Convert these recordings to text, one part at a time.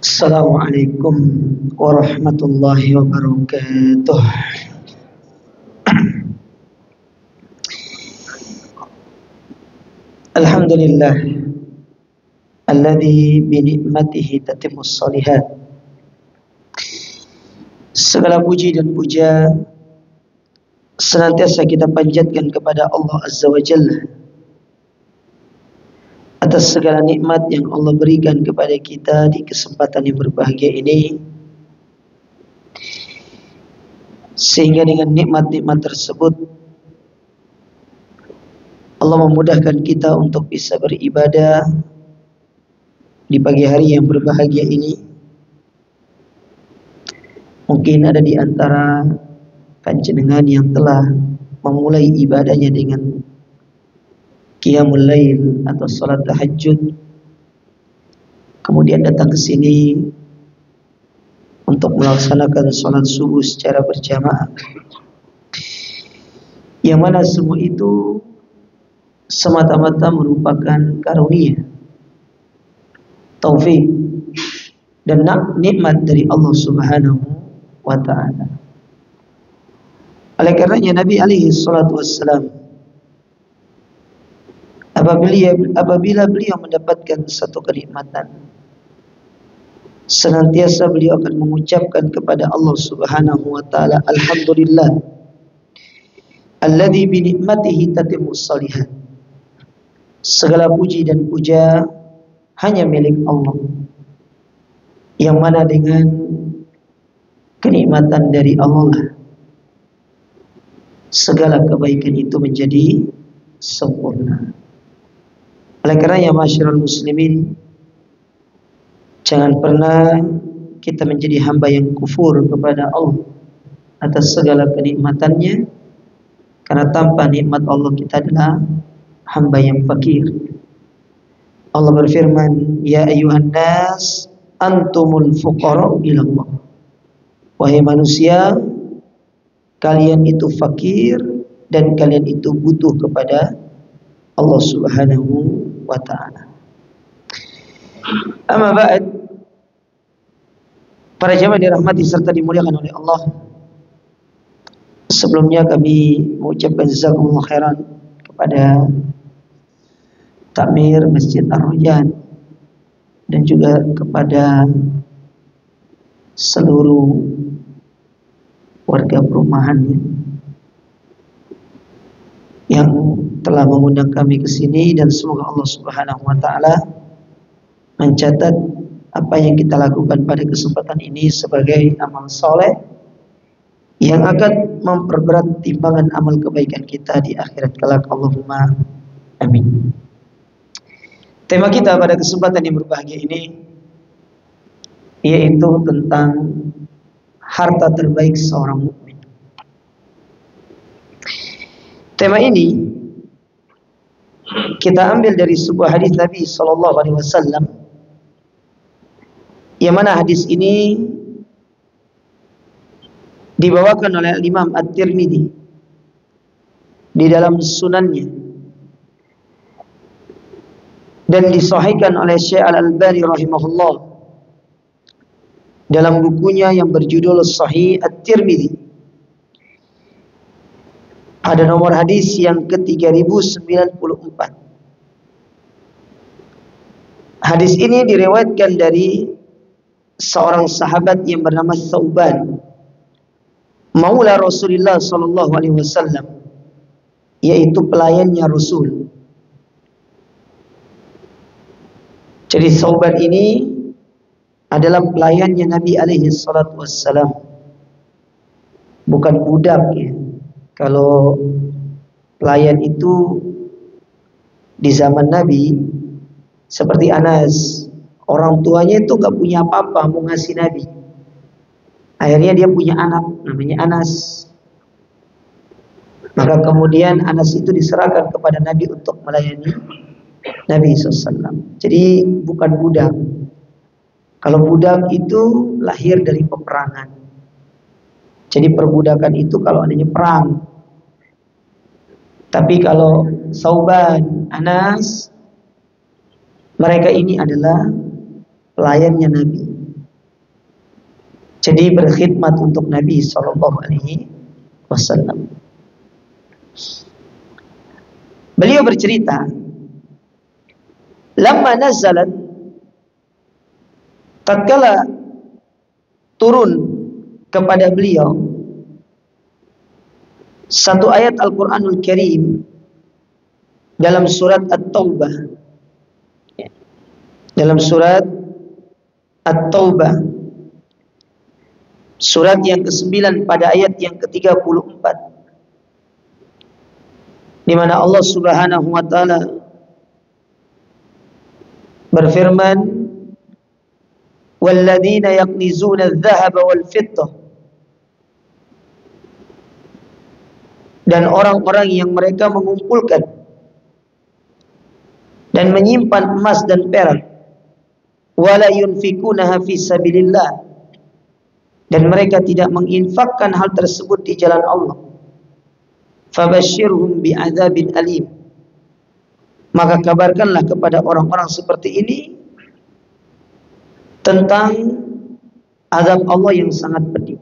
Assalamualaikum warahmatullahi wabarakatuh. Alhamdulillah alladzi bi ni'matihi tatimmus shalihat. Segala puji dan puja senantiasa kita panjatkan kepada Allah Azza wa Jalla atas segala nikmat yang Allah berikan kepada kita di kesempatan yang berbahagia ini, sehingga dengan nikmat-nikmat tersebut Allah memudahkan kita untuk bisa beribadah di pagi hari yang berbahagia ini. Mungkin ada di antara panjenengan yang telah memulai ibadahnya dengan qiyamul lail atau salat tahajud, kemudian datang ke sini untuk melaksanakan salat subuh secara berjamaah, yang mana semua itu semata-mata merupakan karunia, taufik dan nikmat dari Allah Subhanahu wa ta'ala. Oleh karenanya Nabi alaihi salatu wassalam, apabila beliau mendapatkan satu kenikmatan, senantiasa beliau akan mengucapkan kepada Allah Subhanahu wa ta'ala, alhamdulillah alladzi bi ni'matihi tatimmus shalihat. Segala puji dan puja hanya milik Allah, yang mana dengan kenikmatan dari Allah segala kebaikan itu menjadi sempurna. Oleh karena ya masyarul muslimin, jangan pernah kita menjadi hamba yang kufur kepada Allah atas segala kenikmatannya, karena tanpa nikmat Allah kita adalah hamba yang fakir. Allah berfirman, ya ayuhan nas antumul fuqara ilallah. Wahai manusia, kalian itu fakir dan kalian itu butuh kepada Allah Subhanahu wa ta'ala. Amma ba'd, para jamaah dirahmati serta dimuliakan oleh Allah, sebelumnya kami mengucapkan jazakumullah khairan kepada takmir Masjid Ar-Rayyan dan juga kepada seluruh warga perumahan yang telah mengundang kami ke sini, dan semoga Allah Subhanahu wa ta'ala mencatat apa yang kita lakukan pada kesempatan ini sebagai amal soleh yang akan memperberat timbangan amal kebaikan kita di akhirat kelak. Allahumma amin. Tema kita pada kesempatan yang berbahagia ini yaitu tentang harta terbaik seorang mukmin. Tema ini kita ambil dari sebuah hadis Nabi sallallahu alaihi wasallam, yang mana hadis ini dibawakan oleh Imam At-Tirmidzi di dalam sunannya dan disahihkan oleh Syekh Al-Albani rahimahullah dalam bukunya yang berjudul Sahih At-Tirmidzi pada nomor hadis yang ke-3094. Hadis ini diriwayatkan dari seorang sahabat yang bernama Thauban, maula Rasulullah sallallahu alaihi wasallam, yaitu pelayannya Rasul. Jadi Thauban ini adalah pelayannya Nabi alaihi salatu wassalam, bukan budak ya. Kalau pelayan itu di zaman Nabi seperti Anas, orang tuanya itu gak punya apa-apa mau ngasih Nabi, akhirnya dia punya anak namanya Anas. Maka kemudian Anas itu diserahkan kepada Nabi untuk melayani Nabi SAW. Jadi bukan budak. Kalau budak itu lahir dari peperangan. Jadi perbudakan itu kalau adanya perang. Tapi kalau Thauban, Anas, mereka ini adalah pelayannya Nabi. Jadi berkhidmat untuk Nabi Sallallahu Alaihi Wasallam. Beliau bercerita, lamma nazalat, tatkala turun kepada beliau satu ayat Al-Quranul Karim dalam surat At-Taubah, dalam surat At-Taubah, surat yang ke-9 pada ayat yang ke-34, di mana Allah Subhanahu wa taala berfirman, walladzina yaknizuna adh-dhahaba wal fiddah, dan orang-orang yang mereka mengumpulkan dan menyimpan emas dan perak, wala yunfikunaha fi sabilillah, dan mereka tidak menginfakkan hal tersebut di jalan Allah, fabashshirhum bi'adzabin alim, maka kabarkanlah kepada orang-orang seperti ini tentang azab Allah yang sangat pedih.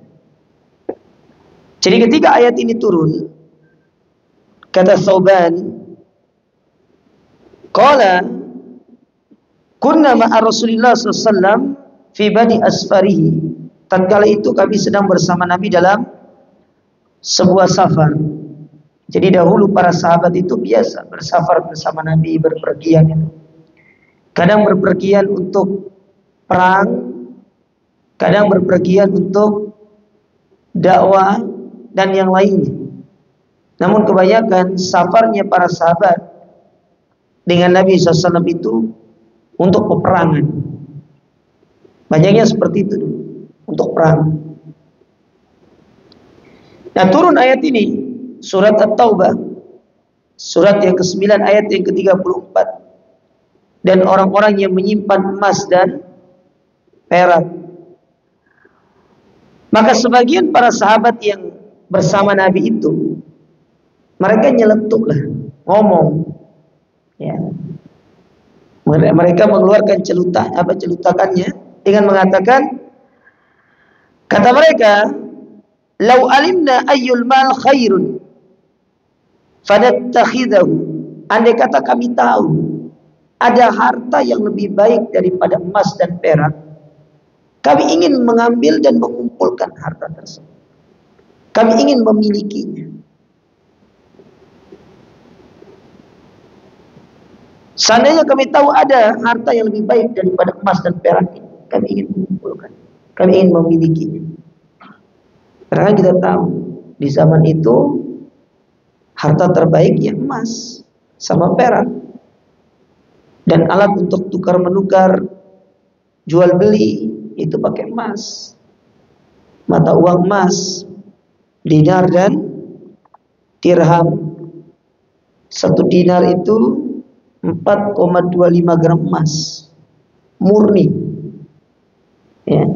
Jadi ketika ayat ini turun, kata Thauban, qala kunna ma'a Rasulillah sallallahu alaihi wasallam fi badi asfarihi, tatkala itu kami sedang bersama Nabi dalam sebuah safar. Jadi dahulu para sahabat itu biasa bersafar bersama Nabi, berpergian. Kadang berpergian untuk perang, kadang berpergian untuk dakwah dan yang lainnya. Namun kebanyakan safarnya para sahabat dengan Nabi SAW itu untuk peperangan. Banyaknya seperti itu, untuk perang. Nah, turun ayat ini, surat At-Taubah, surat yang ke-9 ayat yang ke-34. Dan orang-orang yang menyimpan emas dan perak. Maka sebagian para sahabat yang bersama Nabi itu, mereka nyeletuklah, ngomong, ya. Mereka mengeluarkan celutakannya dengan mengatakan, kata mereka, lau alimna ayyul mal khairun fanattakhidahu, andai kata kami tahu ada harta yang lebih baik daripada emas dan perak, kami ingin mengambil dan mengumpulkan harta tersebut. Kami ingin memilikinya. Seandainya kami tahu ada harta yang lebih baik daripada emas dan perak ini, kami ingin mengumpulkan, kami ingin memilikinya. Karena kita tahu di zaman itu harta terbaik yang emas sama perak, dan alat untuk tukar menukar, jual beli itu pakai emas, mata uang emas, dinar dan dirham. Satu dinar itu 4,25 gram emas murni, ya.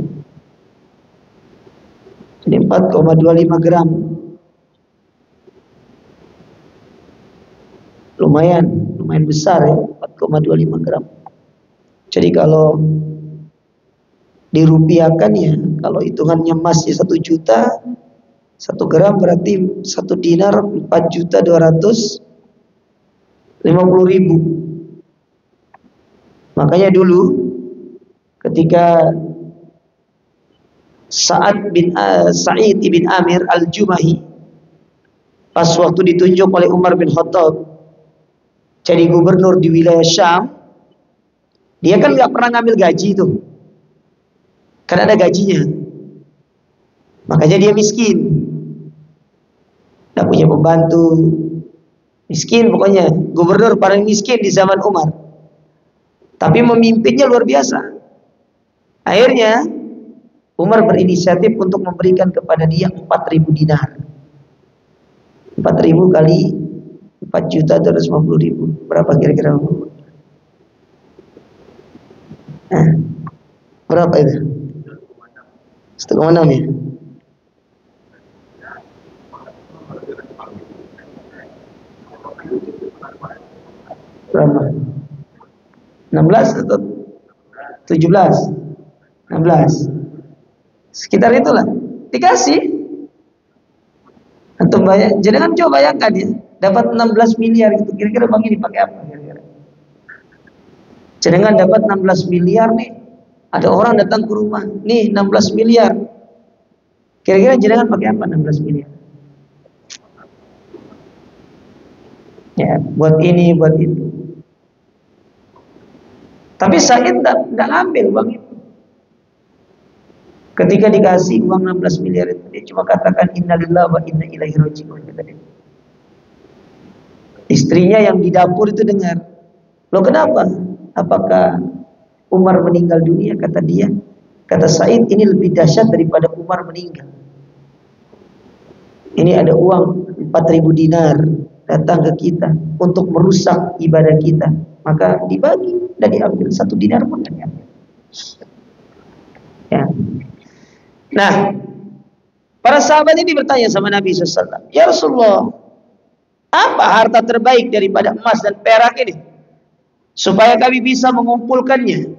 Jadi 4,25 gram, lumayan besar ya, 4,25 gram. Jadi kalau dirupiahkan ya, kalau hitungannya emasnya 1 juta, 1 gram berarti 1 dinar 4.250.000. Makanya dulu ketika Sa'id bin Amir Al-Jumahi, pas waktu ditunjuk oleh Umar bin Khattab jadi gubernur di wilayah Syam, dia kan nggak pernah ngambil gaji tuh, karena ada gajinya. Makanya dia miskin, nggak punya pembantu, miskin pokoknya, gubernur paling miskin di zaman Umar. Tapi memimpinnya luar biasa. Akhirnya Umar berinisiatif untuk memberikan kepada dia 4.000 dinar. 4.000 kali 4.250.000. Berapa kira-kira? Nah, berapa itu? 1,6 ya? Berapa? 16 atau 17? 16. Sekitar itulah. Dikasih. Antum banyak. Jangan coba bayangkan ya, dapat 16 miliar gitu. Kira-kira bang ini pakai apa kira-kira? Jangan dapat 16 miliar nih. Ada orang datang ke rumah, nih 16 miliar. Kira-kira jenengan pakai apa 16 miliar? Ya, buat ini, buat itu. Tapi Said tidak ngambil uang itu. Ketika dikasih uang 16 miliar itu, dia cuma katakan innalillahi wa inna ilaihi raji'un. Istrinya yang di dapur itu dengar. Loh kenapa? Apakah Umar meninggal dunia? Kata dia. Kata Said, ini lebih dahsyat daripada Umar meninggal. Ini ada uang 4.000 dinar datang ke kita untuk merusak ibadah kita. Maka dibagi dan diambil. 1 dinar pun tidak diambil. Ya. Nah, para sahabat ini bertanya sama Nabi SAW, ya Rasulullah, apa harta terbaik daripada emas dan perak ini, supaya kami bisa mengumpulkannya?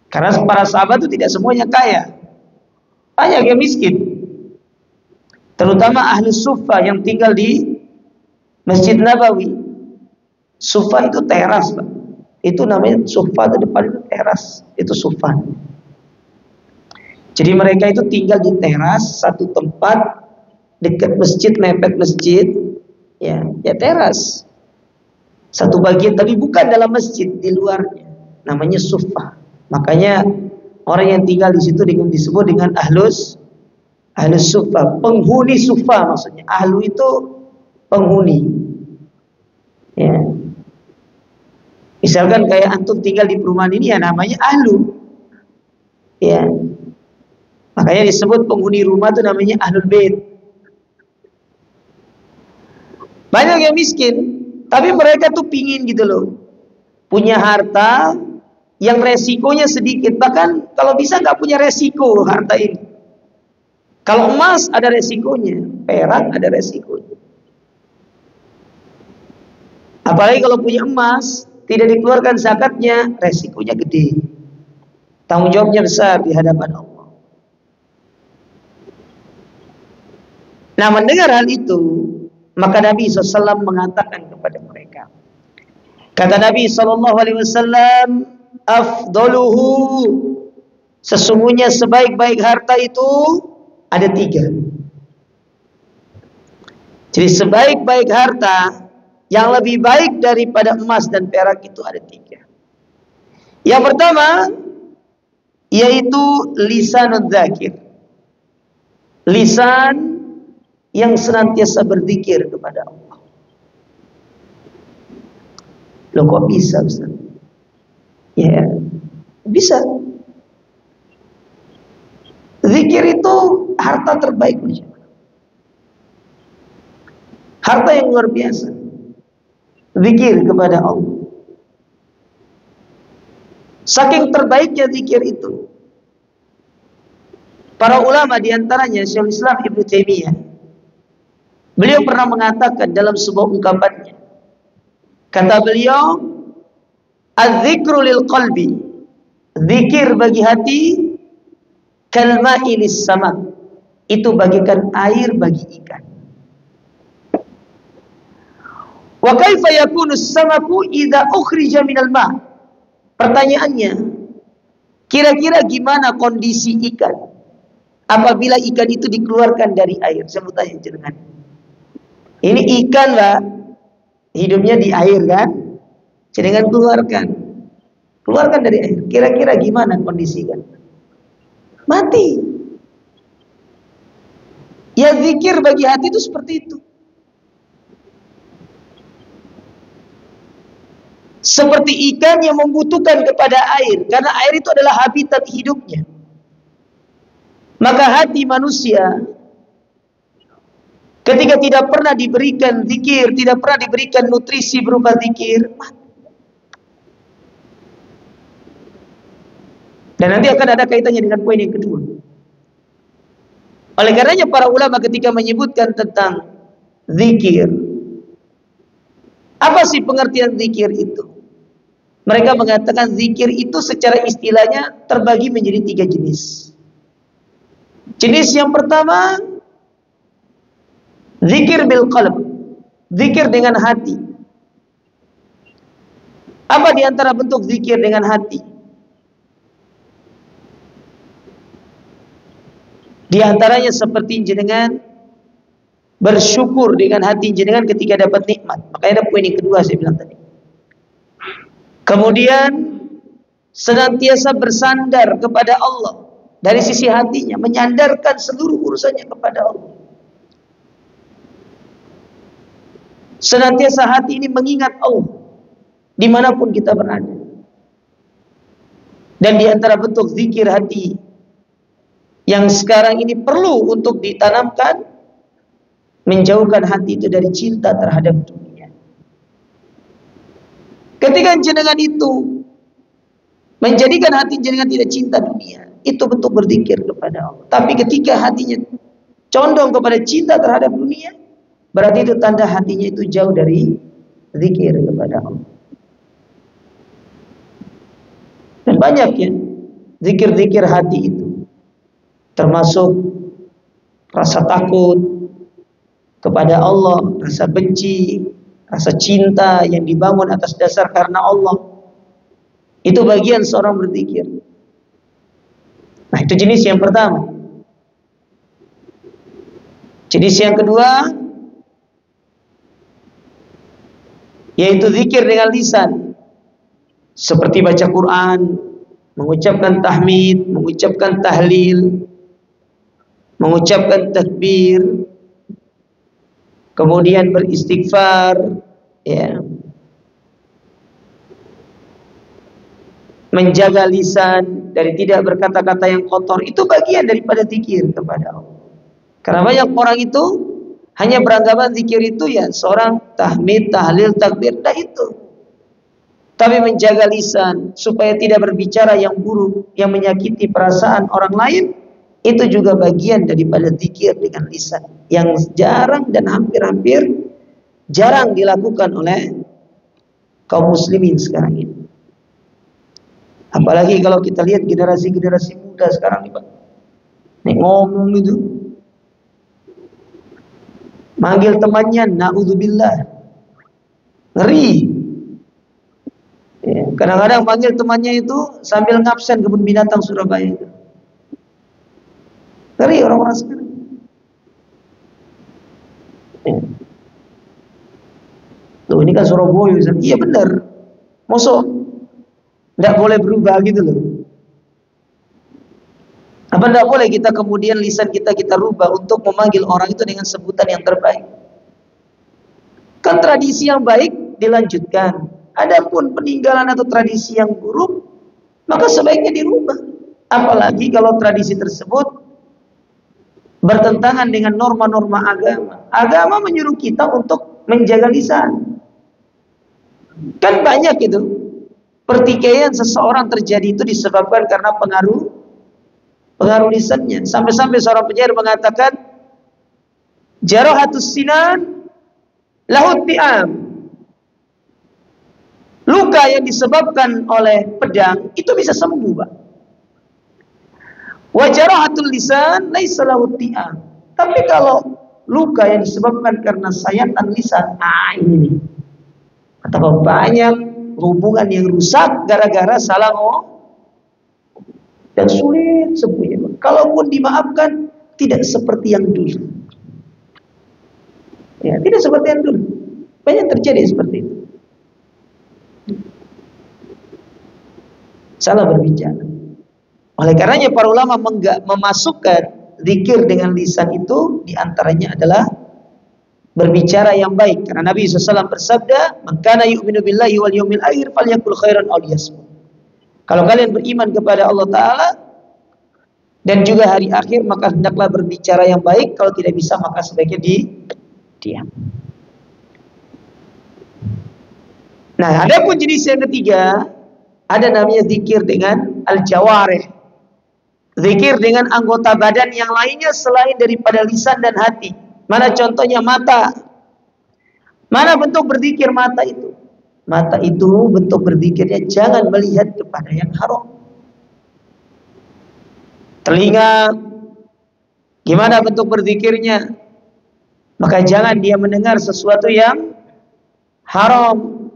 Karena para sahabat itu tidak semuanya kaya, banyak yang miskin, terutama ahli sufa yang tinggal di Masjid Nabawi. Sufa itu teras, Pak. Itu namanya sufa, di depan itu teras, itu sufa. Jadi mereka itu tinggal di teras, satu tempat dekat masjid, mepet masjid, ya teras. Satu bagian, tapi bukan dalam masjid, di luarnya. Namanya sufa. Makanya orang yang tinggal di situ disebut dengan ahlus sufa, penghuni sufa maksudnya. Ahlu itu penghuni. Ya. Misalkan kayak antum tinggal di perumahan ini, ya namanya ahlu. Ya. Makanya disebut penghuni rumah itu namanya ahlul bait. Banyak yang miskin, tapi mereka tuh pingin gitu loh, punya harta yang resikonya sedikit. Bahkan kalau bisa nggak punya resiko harta ini. Kalau emas ada resikonya, perak ada resikonya. Apalagi kalau punya emas, tidak dikeluarkan zakatnya, resikonya gede. Tanggung jawabnya besar di hadapan Allah. Nah, mendengar hal itu, maka Nabi SAW mengatakan kepada mereka. Kata Nabi SAW, afdaluhu, sesungguhnya sebaik-baik harta itu ada 3. Jadi sebaik-baik harta yang lebih baik daripada emas dan perak itu ada 3. Yang pertama yaitu lisanul dzakir, lisan yang senantiasa berzikir kepada Allah. Loh kok bisa, Ustaz? Ya, bisa. Zikir itu harta terbaik, harta yang luar biasa. Zikir kepada Allah. Saking terbaiknya zikir itu, para ulama diantaranya Syekhul Islam Ibnu Taimiyah, beliau pernah mengatakan dalam sebuah ungkapannya, kata beliau, az-zikru lil qalbi, zikir bagi hati, kalma'i lis samak, itu bagikan air bagi ikan. Wa kaifa yakunu as-samaku idza ukhrija minal ma'? Pertanyaannya, kira-kira gimana kondisi ikan apabila ikan itu dikeluarkan dari air? Saya mau tanya jenengan. Ini ikan lah, hidupnya di air kan? Jenengan keluarkan dari air. Kira-kira gimana kondisi ikan? Mati. Ya zikir bagi hati itu seperti itu. Seperti ikan yang membutuhkan kepada air, karena air itu adalah habitat hidupnya. Maka hati manusia ketika tidak pernah diberikan zikir, tidak pernah diberikan nutrisi berupa zikir, mati. Dan nanti akan ada kaitannya dengan poin yang kedua. Oleh karenanya para ulama ketika menyebutkan tentang zikir, apa sih pengertian zikir itu? Mereka mengatakan zikir itu secara istilahnya terbagi menjadi 3 jenis. Jenis yang pertama, zikir bil qalb, zikir dengan hati. Apa di antara bentuk zikir dengan hati? Di antaranya seperti jenengan bersyukur dengan hati jenengan ketika dapat nikmat. Makanya ada poin yang kedua saya bilang tadi. Kemudian senantiasa bersandar kepada Allah dari sisi hatinya, menyandarkan seluruh urusannya kepada Allah. Senantiasa hati ini mengingat Allah dimanapun kita berada. Dan di antara bentuk zikir hati yang sekarang ini perlu untuk ditanamkan, menjauhkan hati itu dari cinta terhadap dunia. Ketika jenengan itu menjadikan hati jenengan tidak cinta dunia, itu bentuk berzikir kepada Allah. Tapi ketika hatinya condong kepada cinta terhadap dunia, berarti itu tanda hatinya itu jauh dari zikir kepada Allah. Dan banyak ya zikir-zikir hati itu, termasuk rasa takut kepada Allah, rasa benci, rasa cinta yang dibangun atas dasar karena Allah. Itu bagian seorang berzikir. Nah, itu jenis yang pertama. Jenis yang kedua, yaitu zikir dengan lisan, seperti baca Quran, mengucapkan tahmid, mengucapkan tahlil, mengucapkan takbir, kemudian beristighfar, ya, menjaga lisan dari tidak berkata-kata yang kotor, itu bagian daripada zikir kepada Allah. Karena banyak orang itu hanya beranggapan zikir itu ya seorang tahmid, tahlil, takbir, nah itu. Tapi menjaga lisan supaya tidak berbicara yang buruk, yang menyakiti perasaan orang lain, itu juga bagian daripada zikir dengan lisan, yang jarang dan hampir-hampir jarang dilakukan oleh kaum muslimin sekarang ini. Apalagi kalau kita lihat generasi-generasi muda sekarang nih Pak, nih ngomong itu, manggil temannya naudzubillah, ngeri. Ya, kadang-kadang panggil temannya itu sambil ngabsen kebun binatang Surabaya itu. Ngeri orang-orang sekarang. Ya. Tuh ini kan Surabaya, iya benar. Mosok tidak boleh berubah gitu loh. Apa tidak boleh kita kemudian lisan kita rubah untuk memanggil orang itu dengan sebutan yang terbaik? Kan tradisi yang baik dilanjutkan. Adapun peninggalan atau tradisi yang buruk, maka sebaiknya dirubah. Apalagi kalau tradisi tersebut bertentangan dengan norma-norma agama. Agama menyuruh kita untuk menjaga lisan. Kan banyak itu. Pertikaian seseorang terjadi itu disebabkan karena pengaruh lisannya. Sampai-sampai seorang penyair mengatakan, jarahatus sinan lahut ti'am. Luka yang disebabkan oleh pedang itu bisa sembuh, Pak. Wa jarahatul lisan laisa lahut ti'am. Tapi kalau luka yang disebabkan karena sayatan lisan, ini nih. Atau banyak hubungan yang rusak gara-gara salah ngomong dan sulit sembuhnya. Kalaupun dimaafkan, tidak seperti yang dulu. Ya, tidak seperti yang dulu. Banyak terjadi seperti itu. Salah berbicara. Oleh karenanya para ulama memasukkan zikir dengan lisan itu diantaranya adalah berbicara yang baik. Karena Nabi SAW bersabda, "Man kana yu'minu billahi wal yawmil akhir falyaqul khairan aw liyasmut." Kalau kalian beriman kepada Allah Ta'ala dan juga hari akhir, maka hendaklah berbicara yang baik. Kalau tidak bisa, maka sebaiknya diam. Nah, ada pun jenis yang ketiga, ada namanya zikir dengan al-jawarih. Zikir dengan anggota badan yang lainnya selain daripada lisan dan hati. Mana contohnya? Mata. Mana bentuk berzikir mata itu? Mata itu bentuk berzikirnya jangan melihat kepada yang haram. Telinga Gimana bentuk berzikirnya? Maka jangan dia mendengar sesuatu yang haram.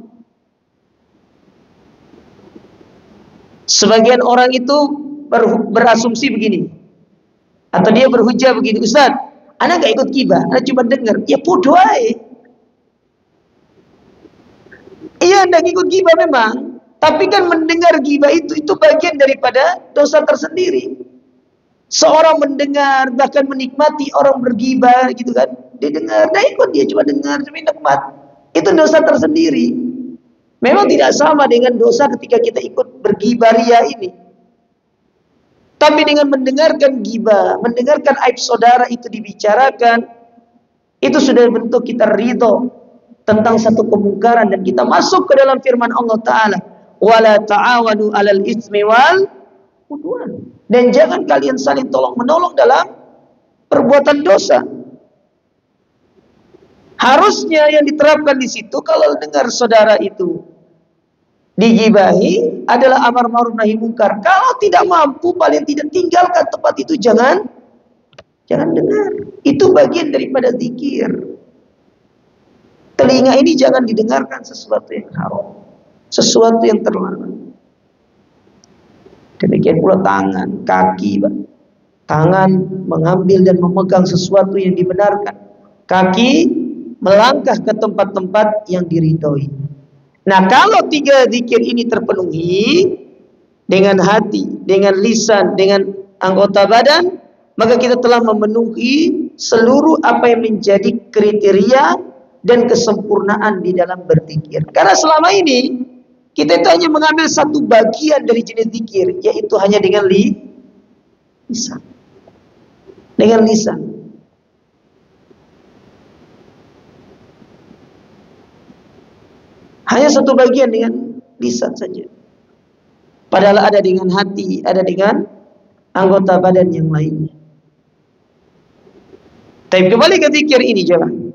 Sebagian orang itu berasumsi begini, atau dia berhujah begini, Ustaz, anak gak ikut gibah, anak cuma dengar. Ya bodoh aja. Iya, anda ikut gibah memang, tapi kan mendengar gibah itu bagian daripada dosa tersendiri. Seorang mendengar, bahkan menikmati orang bergibah gitu kan, dia dengar, dia ikut, dia cuma dengar, cuma nikmat. Itu dosa tersendiri. Memang tidak sama dengan dosa ketika kita ikut bergibah ria ini. Tapi dengan mendengarkan gibah, mendengarkan aib saudara itu dibicarakan, itu sudah bentuk kita ridho tentang satu kemungkaran, dan kita masuk ke dalam firman Allah Ta'ala, wala ta'awanu 'alal itsmi wal udwan. Dan jangan kalian saling tolong menolong dalam perbuatan dosa. Harusnya yang diterapkan di situ, kalau dengar saudara itu digibahi, adalah amar ma'ruf nahi mungkar. Kalau tidak mampu, paling tidak tinggalkan tempat itu, jangan dengar. Itu bagian daripada zikir. Telinga ini jangan didengarkan sesuatu yang haram, sesuatu yang terlarang. Demikian pula tangan, kaki, tangan mengambil dan memegang sesuatu yang dibenarkan, kaki melangkah ke tempat-tempat yang diridhoi. Nah, kalau tiga zikir ini terpenuhi dengan hati, dengan lisan, dengan anggota badan, maka kita telah memenuhi seluruh apa yang menjadi kriteria dan kesempurnaan di dalam berzikir. Karena selama ini kita itu hanya mengambil satu bagian dari jenis zikir, yaitu hanya dengan lisan. Dengan lisan. Hanya satu bagian dengan lisan saja. Padahal ada dengan hati, ada dengan anggota badan yang lainnya. Tapi kembali ke zikir ini, jemaah.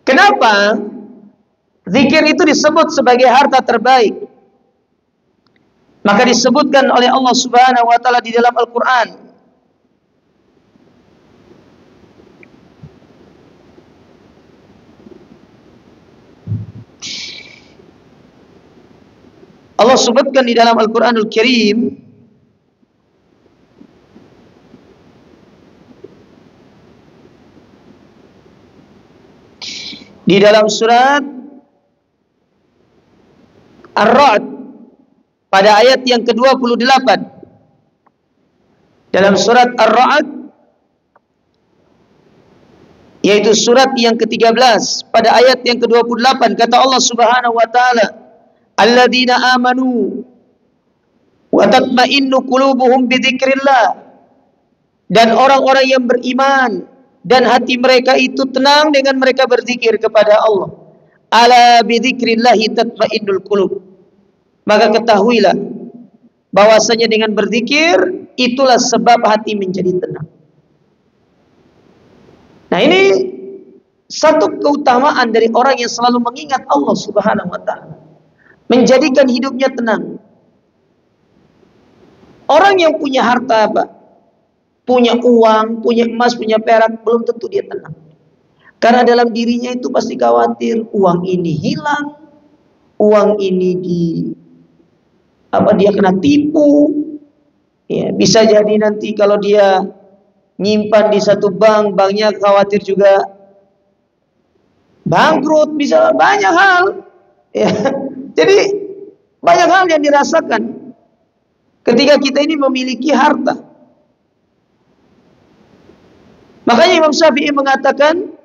Kenapa zikir itu disebut sebagai harta terbaik? Maka disebutkan oleh Allah Subhanahu wa taala di dalam Al-Qur'an, Allah sebutkan di dalam Al-Qur'anul Karim, di dalam surat Ar-Ra'd pada ayat yang ke-28. Dalam surat Ar-Ra'd, yaitu surat yang ke-13 pada ayat yang ke-28, kata Allah Subhanahu wa taala, alladzina amanu wa tatma'innu qulubuhum bidzikrillah, dan orang-orang yang beriman dan hati mereka itu tenang dengan mereka berzikir kepada Allah. Ala bidzikrillahi tatma'innul qulub. Maka ketahuilah bahwasanya dengan berzikir itulah sebab hati menjadi tenang. Nah, ini satu keutamaan dari orang yang selalu mengingat Allah Subhanahu wa taala, menjadikan hidupnya tenang. Orang yang punya harta apa? Punya uang, punya emas, punya perak, belum tentu dia tenang. Karena dalam dirinya itu pasti khawatir uang ini hilang, uang ini dia kena tipu. Ya, bisa jadi nanti kalau dia nyimpan di satu bank, banknya khawatir juga bangkrut, bisa banyak hal. Ya. Jadi banyak hal yang dirasakan ketika kita ini memiliki harta. Makanya Imam Syafi'i mengatakan,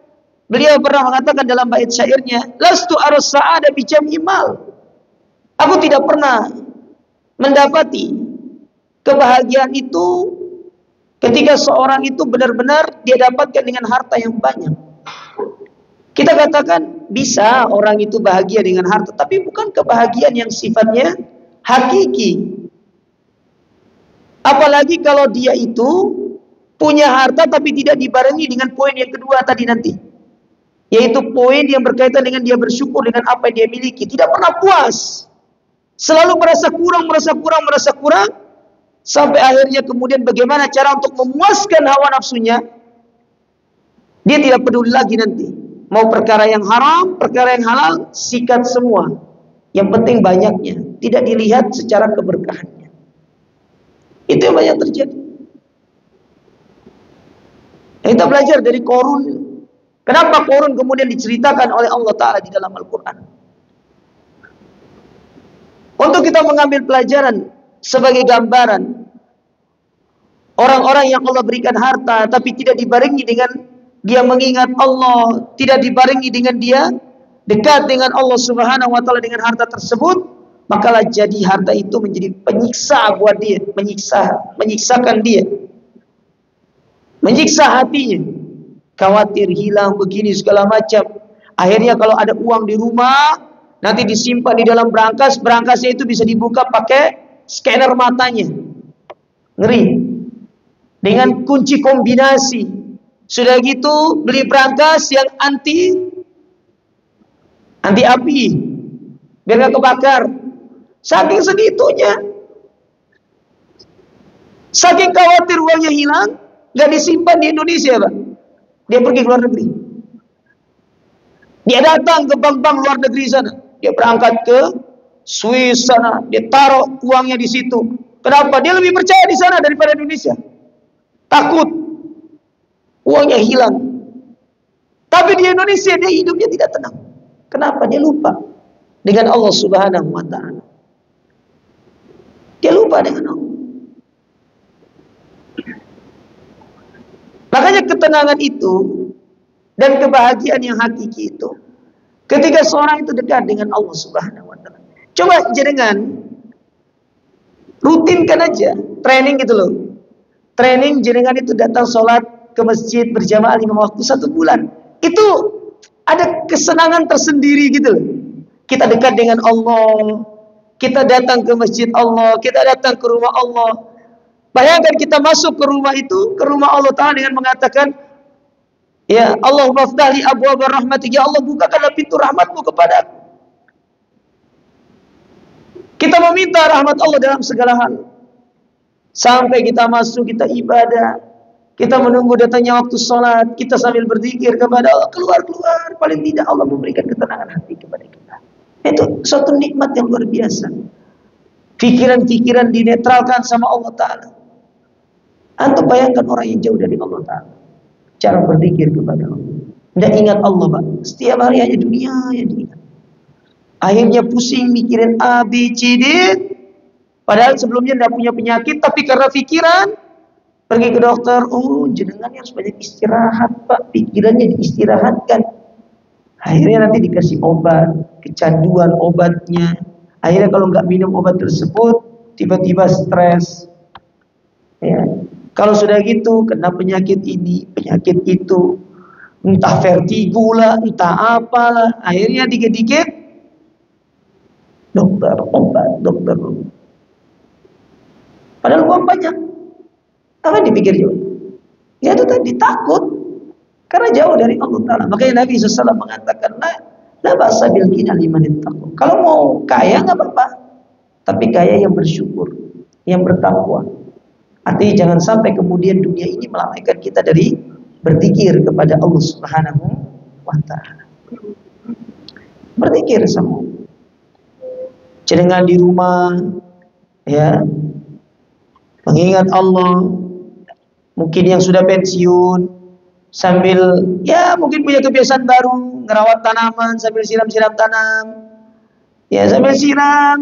beliau pernah mengatakan dalam bait syairnya, lastu aras sa'ada bi jam'i mal. Aku tidak pernah mendapati kebahagiaan itu ketika seorang itu benar-benar dia dapatkan dengan harta yang banyak. Kita katakan bisa orang itu bahagia dengan harta, tapi bukan kebahagiaan yang sifatnya hakiki. Apalagi kalau dia itu punya harta tapi tidak dibarengi dengan poin yang kedua tadi nanti, yaitu poin yang berkaitan dengan dia bersyukur dengan apa yang dia miliki. Tidak pernah puas, selalu merasa kurang, Sampai akhirnya kemudian bagaimana cara untuk memuaskan hawa nafsunya. Dia tidak peduli lagi nanti. Mau perkara yang haram, perkara yang halal, sikat semua. Yang penting banyaknya. Tidak dilihat secara keberkahannya. Itu yang banyak terjadi. Kita belajar dari Qarun. Kenapa Qarun kemudian diceritakan oleh Allah Ta'ala di dalam Al-Quran? Untuk kita mengambil pelajaran sebagai gambaran orang-orang yang Allah berikan harta tapi tidak dibarengi dengan dia mengingat Allah, tidak dibarengi dengan dia dekat dengan Allah Subhanahu wa taala dengan harta tersebut, makalah jadi harta itu menjadi penyiksa buat dia, menyiksakan dia. Menyiksa hatinya. Khawatir hilang begini segala macam. Akhirnya kalau ada uang di rumah, nanti disimpan di dalam brankas, brankasnya itu bisa dibuka pakai scanner matanya. Ngeri. Dengan kunci kombinasi. Sudah gitu beli brankas yang anti api. Biar gak kebakar. Saking segitunya. Saking khawatir uangnya hilang, gak disimpan di Indonesia, Pak. Dia pergi ke luar negeri. Dia datang ke bank-bank luar negeri sana. Dia berangkat ke Swiss sana. Dia taruh uangnya di situ. Kenapa? Dia lebih percaya di sana daripada Indonesia. Takut uangnya hilang. Tapi di Indonesia dia hidupnya tidak tenang. Kenapa? Dia lupa dengan Allah Subhanahu wa taala. Dia lupa dengan Allah. Makanya ketenangan itu dan kebahagiaan yang hakiki itu ketika seorang itu dekat dengan Allah Subhanahu wa taala. Coba jenengan rutinkan aja training gitu loh. Training jenengan itu datang sholat ke masjid berjamaah 5 waktu 1 bulan. Itu ada kesenangan tersendiri gitu loh. Kita dekat dengan Allah, kita datang ke masjid Allah, kita datang ke rumah Allah. Bayangkan kita masuk ke rumah itu, ke rumah Allah Ta'ala dengan mengatakan, ya Allahumma ftahli abwaaba rahmatik, ya Allah bukakanlah pintu rahmatmu kepadaku. Kita meminta rahmat Allah dalam segala hal. Sampai kita masuk, kita ibadah, kita menunggu datangnya waktu sholat, kita sambil berzikir kepada Allah, keluar-keluar, paling tidak Allah memberikan ketenangan hati kepada kita. Itu suatu nikmat yang luar biasa. Pikiran-pikiran dinetralkan sama Allah Ta'ala. Antum bayangkan orang yang jauh dari Allah Ta'ala, cara berzikir kepada Allah, tidak ingat Allah, Pak. Setiap hari hanya dunia yang diingat. Akhirnya pusing mikirin A, B, C, D. Padahal sebelumnya tidak punya penyakit, tapi karena pikiran pergi ke dokter. Oh, jenengan harus banyak istirahat, Pak. Pikirannya diistirahatkan. Akhirnya nanti dikasih obat, kecanduan obatnya. Akhirnya kalau nggak minum obat tersebut, tiba-tiba stres. Ya. Kalau sudah gitu, kena penyakit ini, penyakit itu, entah vertigo lah, entah apalah. Akhirnya dikit-dikit, dokter obat, dokter. Padahal uang banyak. Apa dipikir juga? Ya itu tadi takut, karena jauh dari Allah Ta'ala. Makanya Nabi SAW mengatakan, la ba'sa bil ghina liman ittaqa. Kalau mau kaya nggak apa-apa, tapi kaya yang bersyukur, yang bertakwa. Artinya jangan sampai kemudian dunia ini melalaikan kita dari berzikir kepada Allah Subhanahu wa taala. Berzikir sama. Jenengan di rumah ya, mengingat Allah. Mungkin yang sudah pensiun sambil ya mungkin punya kebiasaan baru, ngerawat tanaman sambil siram-siram tanam. Ya, sambil siram,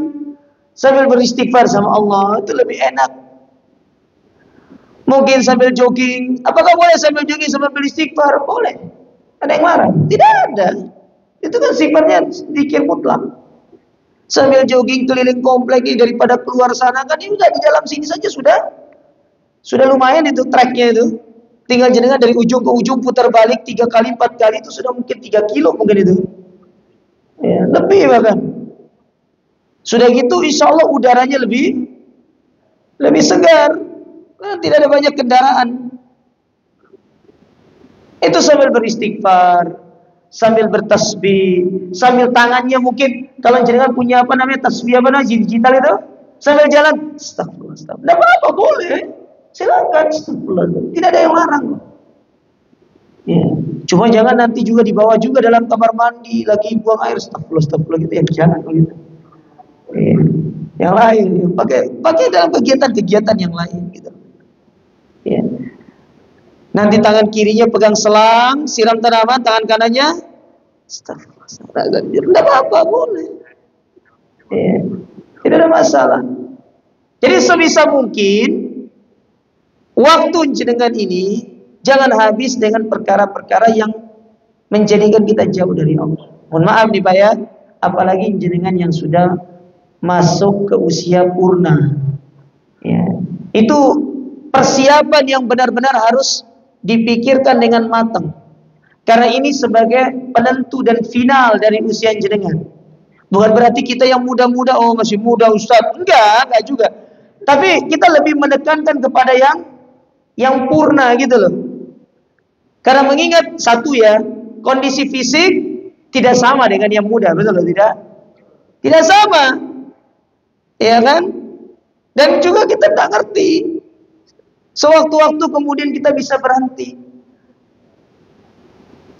sambil beristighfar sama Allah, itu lebih enak. Mungkin sambil jogging. Apakah boleh sambil jogging sambil beristighfar? Boleh. Ada yang marah? Tidak ada. Itu kan sifatnya zikir mutlak. Sambil jogging keliling komplek ini daripada keluar sana kan ini udah di dalam sini saja sudah lumayan itu treknya itu. Tinggal jenengan dari ujung ke ujung putar balik 3 kali 4 kali itu sudah mungkin 3 kilo mungkin itu. Ya, lebih bahkan. Sudah gitu insya Allah udaranya lebih segar. Tidak ada banyak kendaraan. Itu sambil beristighfar, sambil bertasbih, sambil tangannya mungkin kalau jenengan punya apa namanya tasbih apa namanya digital itu, Sambil jalan, astagfirullah, astagfirullah. Tidak apa-apa, boleh. Silakan, astagfirullah. Tidak ada yang larang. Ya. Cuma jangan nanti juga dibawa juga dalam kamar mandi lagi buang air, astagfirullah, astagfirullah gitu ya, jangan begitu. Ya. Yang lain, pakai dalam kegiatan-kegiatan yang lain gitu. Ya. Nanti tangan kirinya pegang selang, siram tanaman, tangan kanannya, astagfirullah, tidak apa-apa, boleh. Ya. Tidak ada masalah. Jadi sebisa mungkin waktu jenengan ini jangan habis dengan perkara-perkara yang menjadikan kita jauh dari Allah. Mohon maaf nih Pak ya, apalagi jenengan yang sudah masuk ke usia purna. Ya. Itu persiapan yang benar-benar harus dipikirkan dengan matang. Karena ini sebagai penentu dan final dari usia jenengan. Bukan berarti kita yang muda-muda, oh masih muda Ustaz. Enggak juga. Tapi kita lebih menekankan kepada yang purna gitu loh. Karena mengingat satu ya, kondisi fisik tidak sama dengan yang muda, betul loh tidak? Tidak sama. Ya kan? Dan juga kita tidak ngerti. Sewaktu-waktu kemudian kita bisa berhenti.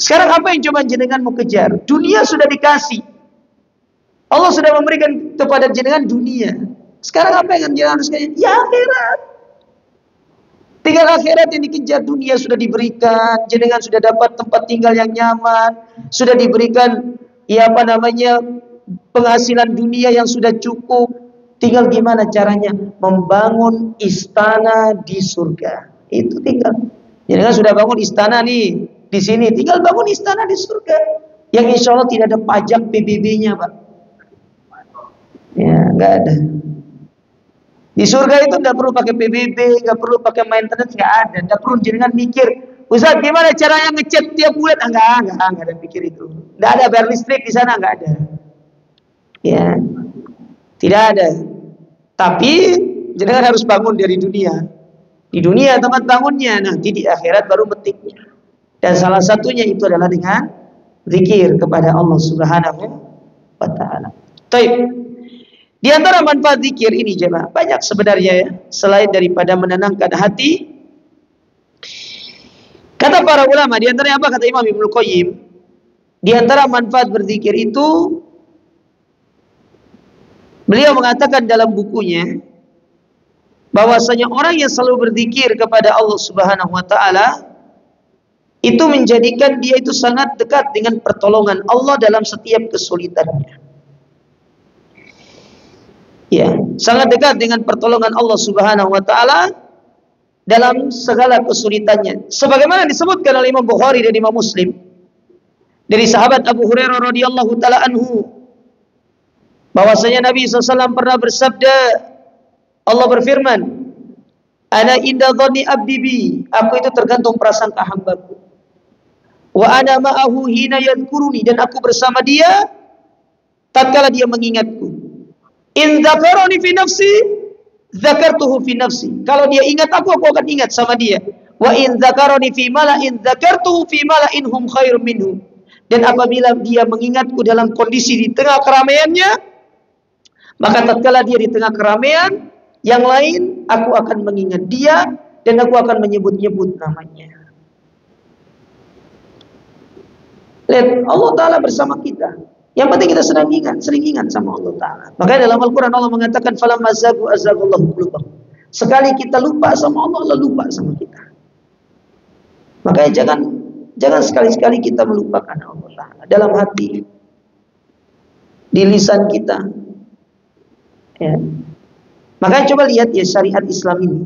Sekarang apa yang coba jenengan mau kejar? Dunia sudah dikasih. Allah sudah memberikan kepada jenengan dunia. Sekarang apa yang jenengan harus kejar? Ya akhirat. Tinggal akhirat yang dikejar, dunia sudah diberikan, jenengan sudah dapat tempat tinggal yang nyaman, sudah diberikan penghasilan dunia yang sudah cukup. Tinggal gimana caranya membangun istana di surga. Itu tinggal. Jenengan sudah bangun istana nih di sini, tinggal bangun istana di surga. Yang insya Allah tidak ada pajak PBB-nya, Pak. Ya, nggak ada. Di surga itu nggak perlu pakai PBB, nggak perlu pakai maintenance, nggak ada. Nggak perlu jenengan mikir, Ustaz gimana caranya ngecat tiap bulan? Nggak ada pikir itu. Nggak ada bayar listrik di sana, nggak ada. Ya, tidak ada. Tapi jenengan harus bangun dari dunia. Di dunia tempat bangunnya, nanti di akhirat baru metiknya. Dan salah satunya itu adalah dengan zikir kepada Allah Subhanahu wa Ta'ala. Baik. Di antara manfaat zikir ini jemaah banyak sebenarnya ya, selain daripada menenangkan hati. Kata para ulama, di antaranya apa kata Imam Ibnu Qayyim? Di antara manfaat berzikir itu, beliau mengatakan dalam bukunya bahwasanya orang yang selalu berzikir kepada Allah Subhanahu wa Ta'ala itu menjadikan dia itu sangat dekat dengan pertolongan Allah dalam setiap kesulitannya. Ya, sangat dekat dengan pertolongan Allah Subhanahu wa Ta'ala dalam segala kesulitannya. Sebagaimana disebutkan oleh Imam Bukhari dan Imam Muslim dari sahabat Abu Hurairah radhiyallahu taala anhu bahwasanya Nabi SAW pernah bersabda, Allah berfirman, "Ana inda dhanni abdi bi," aku itu tergantung prasangka hambaku. "Wa ana ma'ahu hina yadhkuruni," dan aku bersama dia tatkala dia mengingatku. In dzakarani fi nafsi, dzakartuhu fi nafsi. Kalau dia ingat aku akan ingat sama dia. Wa in dzakarani fi mala'in, dzakartuhu fi mala'in hum khairum minhu. Dan apabila dia mengingatku dalam kondisi di tengah keramaiannya, maka tatkala dia di tengah keramaian yang lain, aku akan mengingat dia dan aku akan menyebut-nyebut namanya. Lihat, Allah Ta'ala bersama kita. Yang penting kita sering ingat sama Allah Ta'ala. Makanya dalam Al-Quran Allah mengatakan, "Falamma zagu azaghallahu qulubahum." Sekali kita lupa sama Allah, Allah lupa sama kita. Makanya jangan sekali-sekali kita melupakan Allah Ta'ala dalam hati, di lisan kita. Ya. Makanya coba lihat ya syariat Islam ini.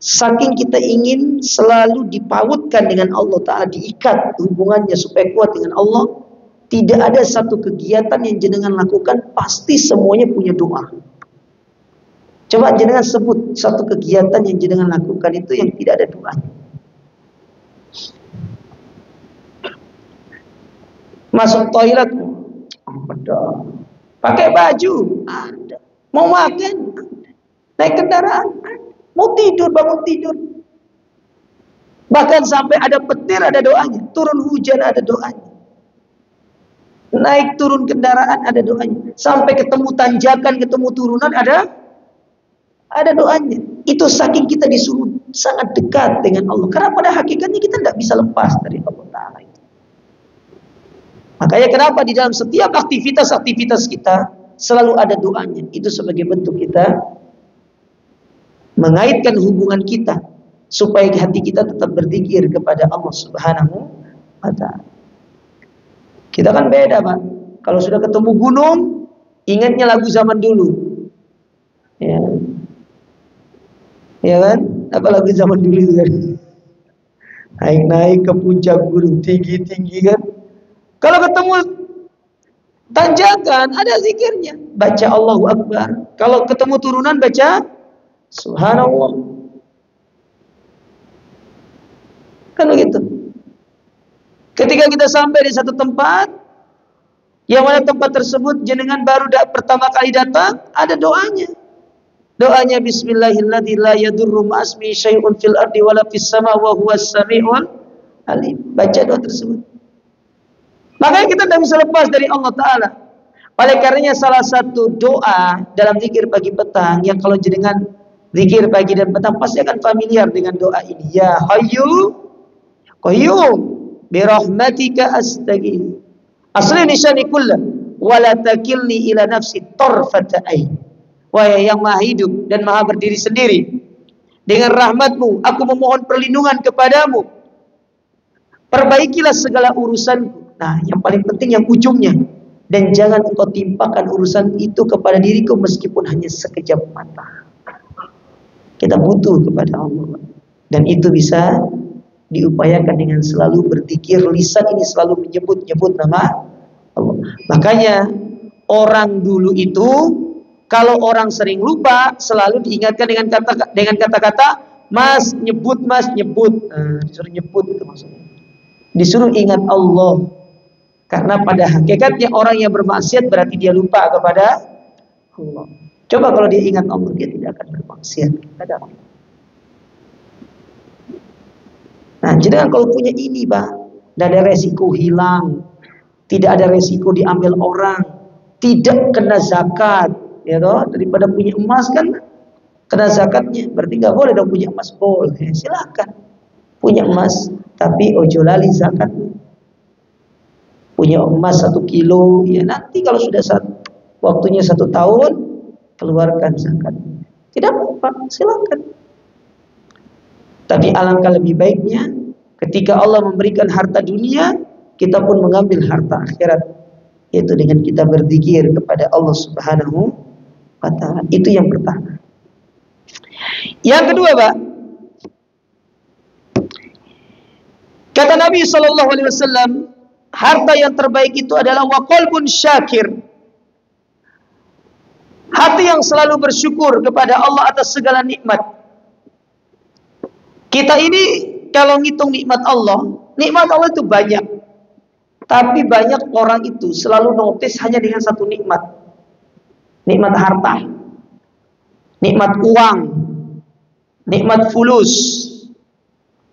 Saking kita ingin selalu dipautkan dengan Allah Ta'ala, diikat hubungannya supaya kuat dengan Allah. Tidak ada satu kegiatan yang jenengan lakukan pasti semuanya punya doa. Coba jenengan sebut satu kegiatan yang jenengan lakukan itu yang tidak ada doanya. Masuk toilet, ada. Pakai baju, ada. Mau makan, ada. Naik kendaraan, ada. Mau tidur, bangun tidur. Bahkan sampai ada petir ada doanya, turun hujan ada doanya. Naik turun kendaraan ada doanya. Sampai ketemu tanjakan, ketemu turunan ada Ada doanya. Itu saking kita disuruh sangat dekat dengan Allah. Karena pada hakikatnya kita tidak bisa lepas dari Allah Ta'ala itu. Makanya kenapa di dalam setiap aktivitas-aktivitas kita selalu ada doanya. Itu sebagai bentuk kita mengaitkan hubungan kita supaya hati kita tetap berzikir kepada Allah Subhanahu wa Ta'ala. Kita kan beda, Pak. Kalau sudah ketemu gunung, ingatnya lagu zaman dulu. Ya. Ya kan? Apa lagu zaman dulu itu kan? Naik-naik ke puncak gunung tinggi-tinggi kan? Kalau ketemu tanjakan, ada zikirnya. Baca Allahu Akbar. Kalau ketemu turunan, baca Subhanallah. Kan begitu. Ketika kita sampai di satu tempat, yang mana tempat tersebut jenengan baru pertama kali datang, ada doanya. Doanya Bismillahirrahmanirrahim, la yadurru ma'asmi syai'un fil ardi wala fis sama wa huwas sami'ul alim. Baca doa tersebut. Makanya kita tidak bisa lepas dari Allah Ta'ala. Oleh karenanya salah satu doa dalam zikir pagi petang, yang kalau jenengan zikir pagi dan petang pasti akan familiar dengan doa ini. Ya Hayyu Qayyum birahmatika astaghith. Asli nisyani kullah wala takilni ila nafsi tarfata ain. Wahai yang maha hidup dan maha berdiri sendiri, dengan rahmatmu aku memohon perlindungan kepadamu. Perbaikilah segala urusanku. Nah, yang paling penting yang ujungnya. Dan jangan engkau timpakan urusan itu kepada diriku meskipun hanya sekejap mata. Kita butuh kepada Allah. Dan itu bisa diupayakan dengan selalu berzikir. Lisan ini selalu menyebut-nyebut nama Allah. Makanya orang dulu itu, kalau orang sering lupa, selalu diingatkan dengan kata-kata mas nyebut. Disuruh nyebut itu maksudnya. Disuruh ingat Allah. Karena pada hakikatnya orang yang bermaksiat berarti dia lupa kepada Allah. Coba kalau dia ingat Allah, dia tidak akan bermaksiat kepada Allah. Nah, jadi kalau punya ini, Pak, tidak ada resiko hilang, tidak ada resiko diambil orang, tidak kena zakat, ya toh. Daripada punya emas kan kena zakatnya, berarti nggak boleh dong punya emas. Boleh, silakan punya emas, tapi ojo lali zakatnya. Punya emas 1 kilo, ya nanti kalau sudah waktunya 1 tahun keluarkan zakat. Tidak apa-apa, silakan. Tapi alangkah lebih baiknya ketika Allah memberikan harta dunia, kita pun mengambil harta akhirat, yaitu dengan kita berzikir kepada Allah Subhanahu wa Ta'ala. Itu yang pertama. Yang kedua, Pak, kata Nabi sallallahu alaihi wasallam, harta yang terbaik itu adalah wa qalbun syakir. Hati yang selalu bersyukur kepada Allah atas segala nikmat. Kita ini kalau ngitung nikmat Allah itu banyak. Tapi banyak orang itu selalu notice hanya dengan satu nikmat. Nikmat harta. Nikmat uang. Nikmat fulus.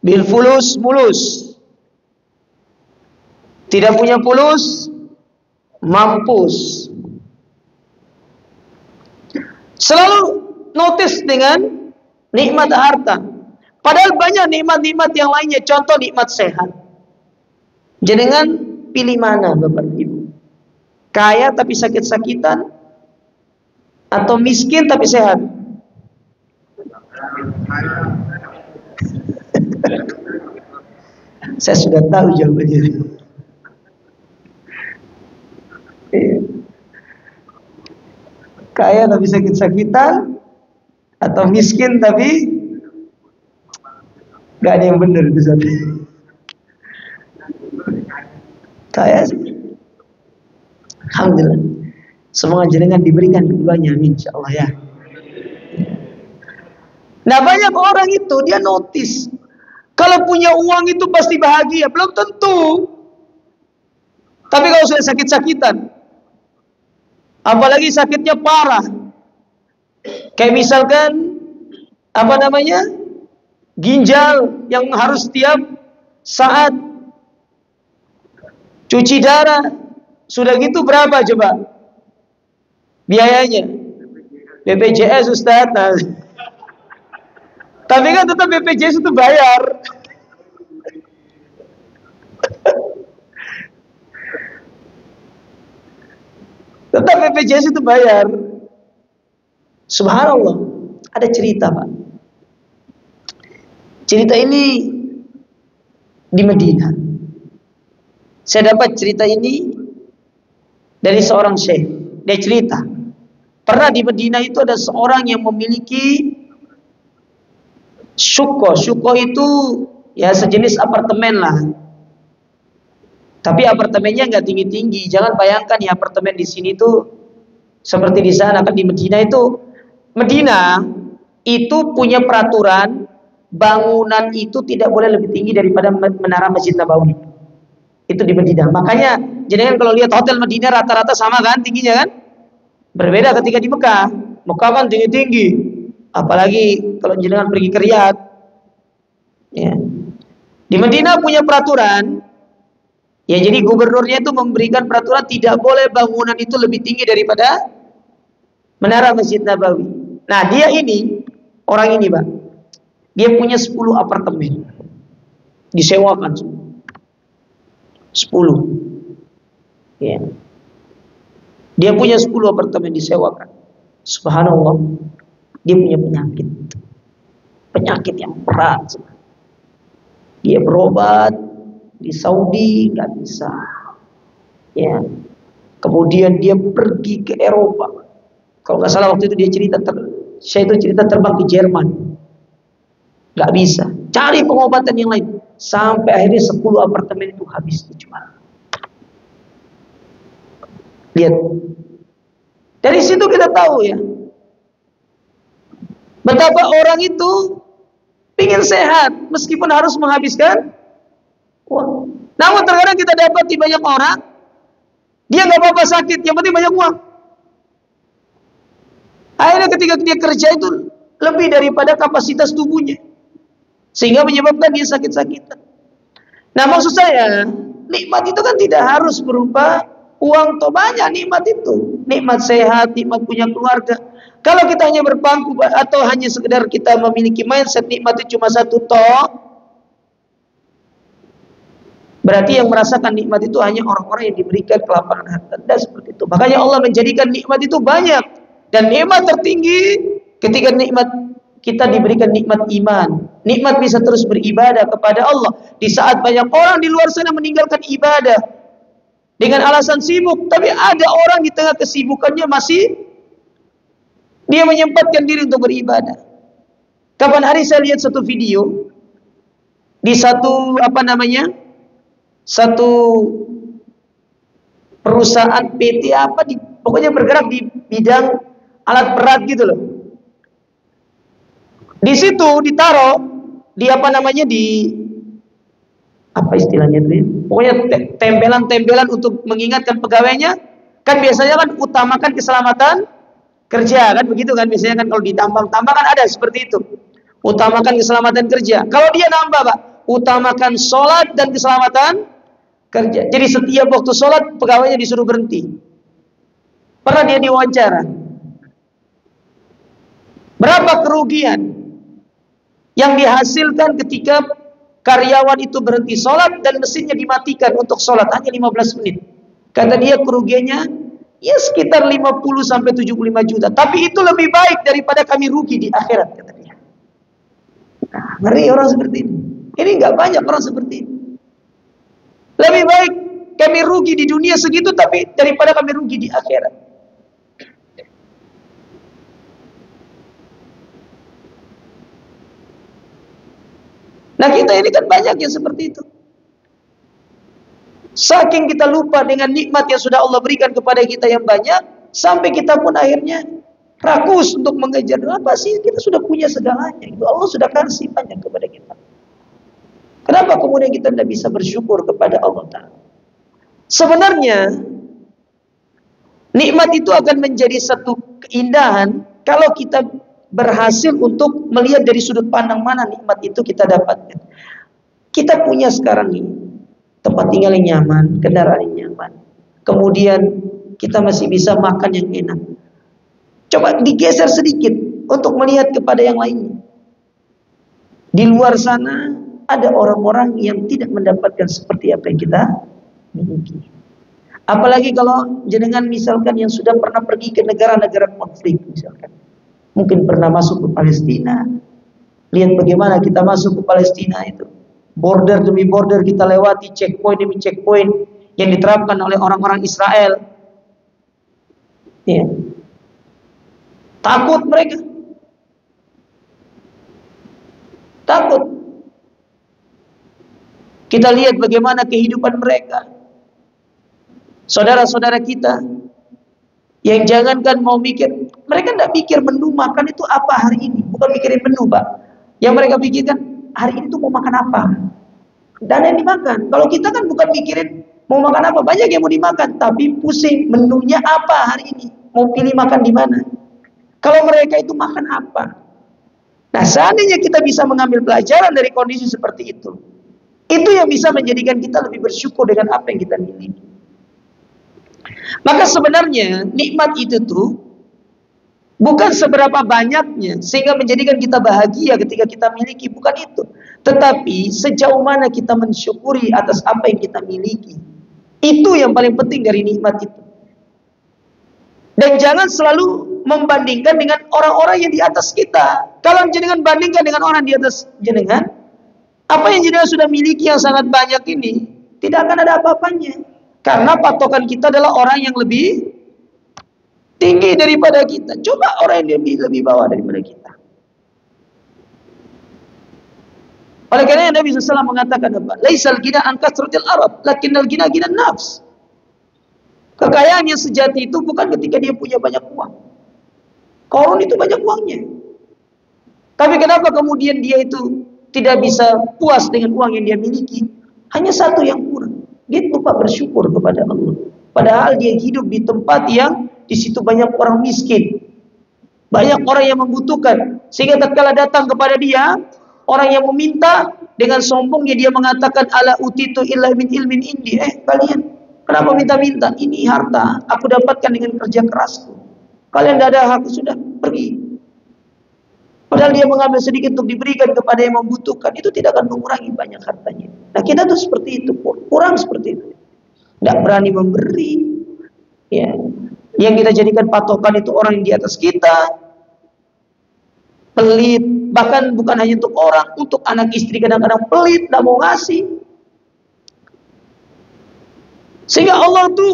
Bil fulus mulus. Tidak punya fulus, mampus. Selalu notice dengan nikmat harta. Padahal banyak nikmat-nikmat yang lainnya. Contoh nikmat sehat. Jenengan pilih mana, Bapak Ibu? Kaya tapi sakit-sakitan, atau miskin tapi sehat? Saya sudah tahu jawabannya. Kaya tapi sakit-sakitan, atau miskin tapi gak ada yang benar itu satu. Kaya sih. Alhamdulillah. Semoga jenengan diberikan keduanya, amin insyaallah ya. Nah, banyak orang itu dia notice kalau punya uang itu pasti bahagia, belum tentu. Tapi kalau sudah sakit-sakitan, apalagi sakitnya parah, kayak misalkan ginjal yang harus tiap saat cuci darah, sudah gitu berapa coba biayanya? BPJS Ustaz. Nah, Tapi kan tetap BPJS itu bayar. Tetap BPJS itu bayar. Subhanallah. Ada cerita, Pak. Cerita ini di Medina. Saya dapat cerita ini dari seorang syekh. Dia cerita, pernah di Medina itu ada seorang yang memiliki syuko. Syuko itu ya sejenis apartemen lah. Tapi apartemennya nggak tinggi-tinggi. Jangan bayangkan ya apartemen di sini tuh seperti di sana. Kan di Medina itu punya peraturan bangunan itu tidak boleh lebih tinggi daripada menara Masjid Nabawi. Itu di Medina. Makanya jenengan kalau lihat hotel Medina rata-rata sama kan tingginya kan? Berbeda ketika di Mekah. Mekah kan tinggi-tinggi. Apalagi kalau jenengan pergi ke Riyadh. Ya. Di Medina punya peraturan. Ya, jadi gubernurnya itu memberikan peraturan tidak boleh bangunan itu lebih tinggi daripada menara Masjid Nabawi. Nah, dia ini, orang ini, Pak. Dia punya 10 apartemen. Disewakan semua. 10. Ya. Dia punya 10 apartemen disewakan. Subhanallah. Dia punya penyakit. Penyakit yang berat. Dia berobat di Saudi nggak bisa. Ya. Kemudian dia pergi ke Eropa. Kalau nggak salah waktu itu dia cerita, saya itu cerita terbang ke Jerman. Nggak bisa. Cari pengobatan yang lain. Sampai akhirnya 10 apartemen itu habis dijual. Lihat. Dari situ kita tahu ya. Betapa orang itu ingin sehat. Meskipun harus menghabiskan uang. Namun terkadang kita dapat di banyak orang. Dia nggak apa-apa sakit. Yang penting banyak uang. Akhirnya ketika dia kerja itu lebih daripada kapasitas tubuhnya. Sehingga menyebabkan dia sakit-sakitan. Nah maksud saya, nikmat itu kan tidak harus berupa uang atau banyak nikmat itu. Nikmat sehat, nikmat punya keluarga. Kalau kita hanya berpangku atau hanya sekedar kita memiliki mindset nikmat itu cuma satu toh, berarti yang merasakan nikmat itu hanya orang-orang yang diberikan kelapangan harta. Dan seperti itu. Makanya Allah menjadikan nikmat itu banyak. Dan nikmat tertinggi ketika kita diberikan nikmat iman. Nikmat bisa terus beribadah kepada Allah. Di saat banyak orang di luar sana meninggalkan ibadah dengan alasan sibuk. Tapi ada orang di tengah kesibukannya masih dia menyempatkan diri untuk beribadah. Kapan hari saya lihat satu video di satu satu perusahaan PT pokoknya bergerak di bidang alat berat gitu loh. Di situ ditaruh di istilahnya itu ya? Pokoknya tempelan-tempelan untuk mengingatkan pegawainya. Kan biasanya kan utamakan keselamatan kerja kan begitu kan, biasanya kan kalau di tambang-tambang kan ada seperti itu. Utamakan keselamatan kerja. Kalau dia nambah, Pak, utamakan sholat dan keselamatan kerja. Jadi setiap waktu sholat pegawainya disuruh berhenti. Pernah dia diwawancara. Berapa kerugian yang dihasilkan ketika karyawan itu berhenti sholat dan mesinnya dimatikan untuk sholat hanya 15 menit. Kata dia kerugiannya ya sekitar 50 sampai 75 juta. Tapi itu lebih baik daripada kami rugi di akhirat, kata dia. Nah, ngeri orang seperti ini. Ini nggak banyak orang seperti ini. Lebih baik kami rugi di dunia segitu tapi daripada kami rugi di akhirat. Nah kita ini kan banyak yang seperti itu. Saking kita lupa dengan nikmat yang sudah Allah berikan kepada kita yang banyak, sampai kita pun akhirnya rakus untuk mengejar. Apa sih? Kita sudah punya segalanya. Itu Allah sudah kasih banyak kepada kita. Kenapa kemudian kita tidak bisa bersyukur kepada Allah Ta'ala? Sebenarnya nikmat itu akan menjadi satu keindahan kalau kita berhasil untuk melihat dari sudut pandang mana nikmat itu kita dapatkan. Kita punya sekarang ini tempat tinggal yang nyaman, kendaraan yang nyaman. Kemudian kita masih bisa makan yang enak. Coba digeser sedikit untuk melihat kepada yang lainnya. Di luar sana ada orang-orang yang tidak mendapatkan seperti apa yang kita miliki. Apalagi kalau jenengan misalkan yang sudah pernah pergi ke negara-negara konflik misalkan. Mungkin pernah masuk ke Palestina. Lihat bagaimana kita masuk ke Palestina itu. Border demi border kita lewati, checkpoint demi checkpoint yang diterapkan oleh orang-orang Israel. Ya. Takut mereka. Takut. Kita lihat bagaimana kehidupan mereka. Saudara-saudara kita yang jangankan mau mikir, mereka tidak pikir menu makan itu apa hari ini, bukan mikirin menu, Pak. Yang mereka pikirkan hari ini tuh mau makan apa, dan yang dimakan. Kalau kita kan bukan mikirin mau makan apa, banyak yang mau dimakan, tapi pusing menunya apa hari ini, mau pilih makan di mana. Kalau mereka itu makan apa? Nah, seandainya kita bisa mengambil pelajaran dari kondisi seperti itu yang bisa menjadikan kita lebih bersyukur dengan apa yang kita miliki. Maka sebenarnya nikmat itu tuh bukan seberapa banyaknya sehingga menjadikan kita bahagia ketika kita miliki, bukan itu. Tetapi sejauh mana kita mensyukuri atas apa yang kita miliki. Itu yang paling penting dari nikmat itu. Dan jangan selalu membandingkan dengan orang-orang yang di atas kita. Kalau jenengan bandingkan dengan orang di atas jenengan, apa yang jenengan sudah miliki yang sangat banyak ini tidak akan ada apa-apanya. Karena patokan kita adalah orang yang lebih tinggi daripada kita. Coba orang yang lebih bawah daripada kita. Oleh karena Nabi SAW mengatakan apa? Laisal gina an kasratil arad, lakinnal gina gina nafs. Kekayaan yang sejati itu bukan ketika dia punya banyak uang. Korun itu banyak uangnya. Tapi kenapa kemudian dia itu tidak bisa puas dengan uang yang dia miliki? Hanya satu yang kurang. Dia lupa bersyukur kepada Allah. Padahal dia hidup di tempat yang di situ banyak orang miskin. Banyak orang yang membutuhkan. Sehingga tatkala datang kepada dia, orang yang meminta, dengan sombongnya dia mengatakan, ala utitu illa min ilmin indi. Kalian kenapa minta-minta? Ini harta aku dapatkan dengan kerja kerasku. Kalian tidak ada hak, sudah pergi. Padahal dia mengambil sedikit untuk diberikan kepada yang membutuhkan. Itu tidak akan mengurangi banyak hartanya. Nah, kita tuh seperti itu, kurang seperti itu. Tidak berani memberi. Ya. Yang kita jadikan patokan itu orang yang di atas kita. Pelit. Bahkan bukan hanya untuk orang, untuk anak istri kadang-kadang pelit, tidak mau ngasih. Sehingga Allah tuh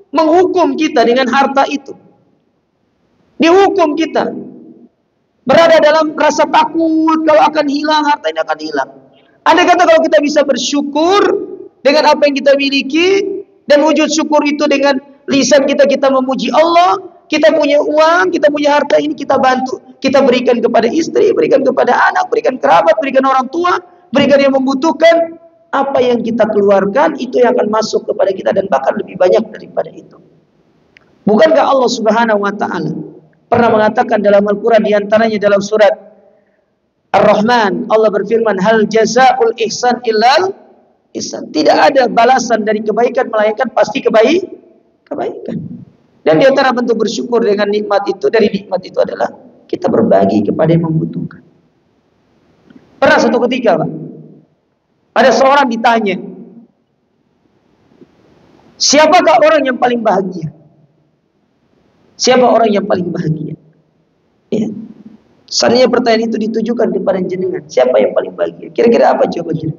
menghukum kita dengan harta itu. Dihukum kita. Berada dalam rasa takut kalau akan hilang, harta ini akan hilang. Andai kata kalau kita bisa bersyukur dengan apa yang kita miliki, dan wujud syukur itu dengan lisan kita memuji Allah, kita punya uang, kita punya harta ini kita bantu, kita berikan kepada istri, berikan kepada anak, berikan kerabat, berikan orang tua, berikan yang membutuhkan. Apa yang kita keluarkan itu yang akan masuk kepada kita dan bahkan lebih banyak daripada itu. Bukankah Allah Subhanahu wa taala pernah mengatakan dalam Al-Quran, diantaranya dalam surat Ar-Rahman, Allah berfirman, hal jazaul ihsan illal ihsan. Tidak ada balasan dari kebaikan melainkan pasti kebaikan. Dan diantara bentuk bersyukur dengan nikmat itu, dari nikmat itu adalah kita berbagi kepada yang membutuhkan. Pernah satu ketika, Pak, ada seorang ditanya, siapakah orang yang paling bahagia? Siapa orang yang paling bahagia? Ya. Seandainya pertanyaan itu ditujukan kepada jenengan, siapa yang paling bahagia? Kira-kira apa jawabannya?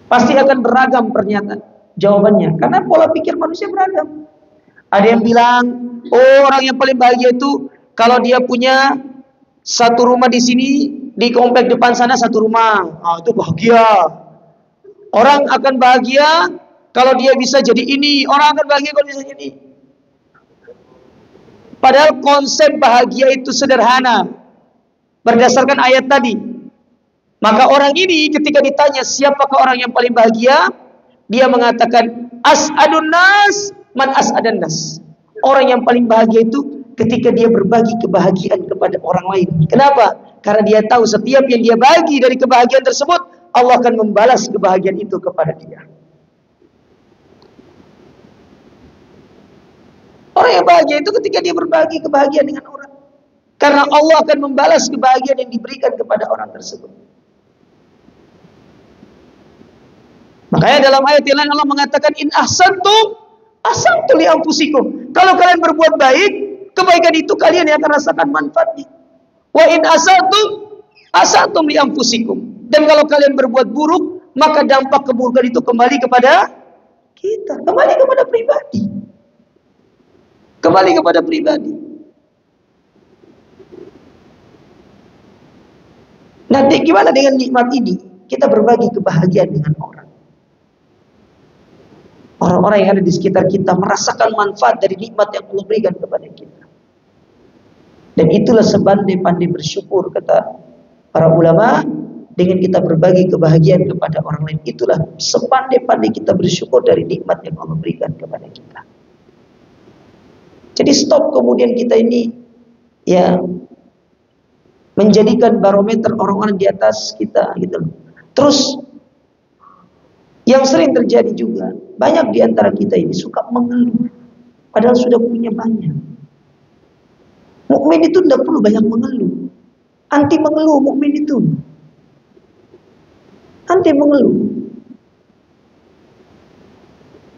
Pasti akan beragam pernyataan jawabannya, karena pola pikir manusia beragam. Ada yang bilang, oh orang yang paling bahagia itu kalau dia punya satu rumah di sini, di komplek depan sana satu rumah, itu bahagia. Orang akan bahagia kalau dia bisa jadi ini, orang akan bahagia kalau bisa jadi ini. Padahal konsep bahagia itu sederhana. Berdasarkan ayat tadi. Maka orang ini ketika ditanya siapakah orang yang paling bahagia, dia mengatakan as'adun nas man as'adan nas. Orang yang paling bahagia itu ketika dia berbagi kebahagiaan kepada orang lain. Kenapa? Karena dia tahu setiap yang dia bagi dari kebahagiaan tersebut, Allah akan membalas kebahagiaan itu kepada dia. Orang yang bahagia itu ketika dia berbagi kebahagiaan dengan orang. Karena Allah akan membalas kebahagiaan yang diberikan kepada orang tersebut. Makanya dalam ayat yang lain Allah mengatakan in ahsantum li anfusikum. Kalau kalian berbuat baik, kebaikan itu kalian yang akan rasakan manfaatnya. Wa in ahsantum li anfusikum. Dan kalau kalian berbuat buruk, maka dampak keburukan itu kembali kepada kita, kembali kepada pribadi. Kembali kepada pribadi. Nanti gimana dengan nikmat ini? Kita berbagi kebahagiaan dengan orang. Orang-orang yang ada di sekitar kita merasakan manfaat dari nikmat yang Allah berikan kepada kita. Dan itulah sepandai-pandai bersyukur, kata para ulama, dengan kita berbagi kebahagiaan kepada orang lain. Itulah sepandai-pandai kita bersyukur dari nikmat yang Allah berikan kepada kita. Jadi stop kemudian kita ini ya menjadikan barometer orang-orang di atas kita gitu. Terus yang sering terjadi juga, banyak di antara kita ini suka mengeluh, padahal sudah punya banyak. Mukmin itu tidak perlu banyak mengeluh. Anti mengeluh mukmin itu. Anti mengeluh.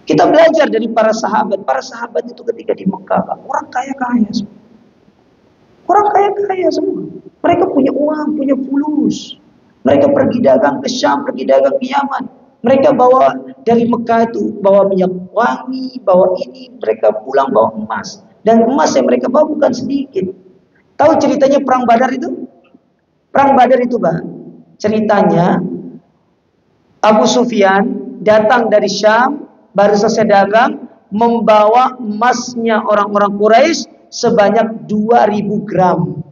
Kita belajar dari para sahabat. Para sahabat itu ketika di Mekah, orang kaya-kaya semua. Orang kaya-kaya semua. Mereka punya uang, punya fulus. Mereka pergi dagang ke Syam, pergi dagang ke Yaman. Mereka bawa dari Mekah itu, bawa minyak wangi, bawa ini, mereka pulang bawa emas. Dan emas yang mereka bawa bukan sedikit. Tahu ceritanya Perang Badar itu? Perang Badar itu, Pak. Ceritanya, Abu Sufyan datang dari Syam, baru selesai dagang, membawa emasnya orang-orang Quraisy sebanyak 2000 gram.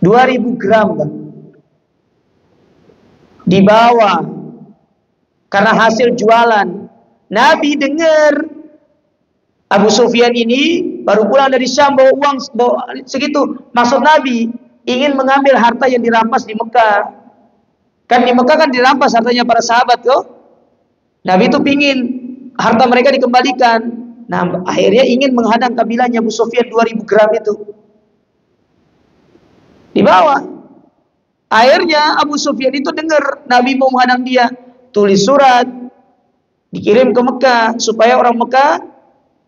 2000 gram, Pak. Dibawa karena hasil jualan. Nabi dengar Abu Sufyan ini baru pulang dari Syam bawa uang segitu. Maksud Nabi ingin mengambil harta yang dirampas di Mekah. Kan di Mekah kan dirampas hartanya para sahabat kok. Nabi itu pingin harta mereka dikembalikan. Nah, akhirnya ingin menghadang kabilahnya Abu Sufyan 2000 gram itu. Dibawa. Akhirnya Abu Sufyan itu dengar Nabi mau menghadang dia, tulis surat, dikirim ke Mekah supaya orang Mekah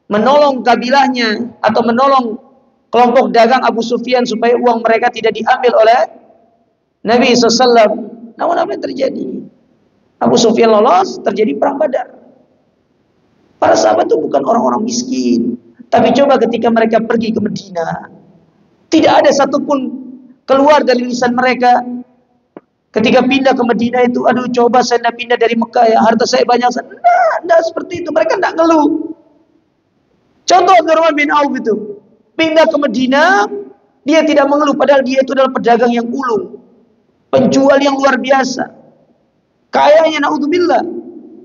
menolong kabilahnya atau menolong kelompok dagang Abu Sufyan supaya uang mereka tidak diambil oleh Nabi SAW. Namun apa yang terjadi? Abu Sufyan lolos, terjadi perang Badar. Para sahabat itu bukan orang-orang miskin, tapi coba ketika mereka pergi ke Madinah, tidak ada satupun keluar dari lisan mereka ketika pindah ke Madinah itu, aduh coba saya pindah dari Mekah ya, harta saya banyak. Nah, seperti itu, mereka tidak ngeluh. Contoh Abdurrahman bin Auf itu, pindah ke Madinah, dia tidak mengeluh, padahal dia itu adalah pedagang yang ulung, penjual yang luar biasa, kayanya naudzubillah.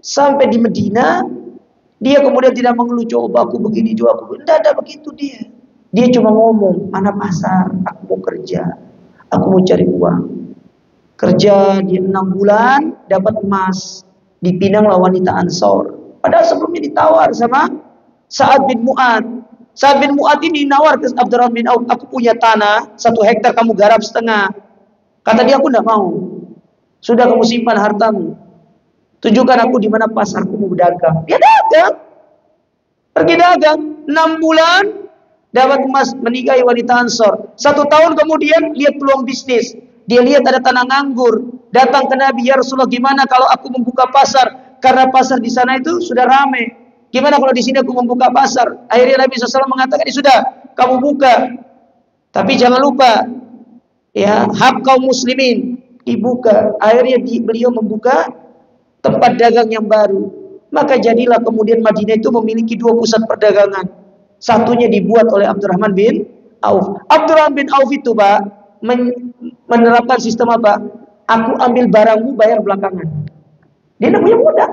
Sampai di Madinah, dia kemudian tidak mengeluh, coba aku begini, coba aku begini. Tidak ada begitu dia. Dia cuma ngomong, mana pasar, aku mau kerja. Aku mau cari uang. Kerja di 6 bulan dapat emas. Dipinang lawan wanita Ansor. Padahal sebelumnya ditawar sama Sa'ad bin Mu'ad. Sa'ad bin Mu'ad ini nawar ke Abdurrahman bin Auf, aku punya tanah 1 hektar, kamu garap setengah. Kata dia, aku tidak mau. Sudah kamu simpan hartamu. Tunjukkan aku di mana pasarku mau berdagang. Dia dagang. Pergi dagang 6 bulan dapat emas, menikahi wanita Ansor. 1 tahun kemudian lihat peluang bisnis. Dia lihat ada tanah nganggur. Datang ke Nabi, ya Rasulullah, gimana kalau aku membuka pasar? Karena pasar di sana itu sudah ramai. Gimana kalau di sini aku membuka pasar? Akhirnya Nabi SAW mengatakan, ya sudah, kamu buka. Tapi jangan lupa, ya, hak kaum muslimin dibuka. Akhirnya beliau membuka tempat dagang yang baru. Maka jadilah kemudian Madinah itu memiliki 2 pusat perdagangan. Satunya dibuat oleh Abdurrahman bin Auf. Abdurrahman bin Auf itu, Pak, menerapkan sistem apa? Aku ambil barangmu, bayar belakangan. Dia tidak punya modal.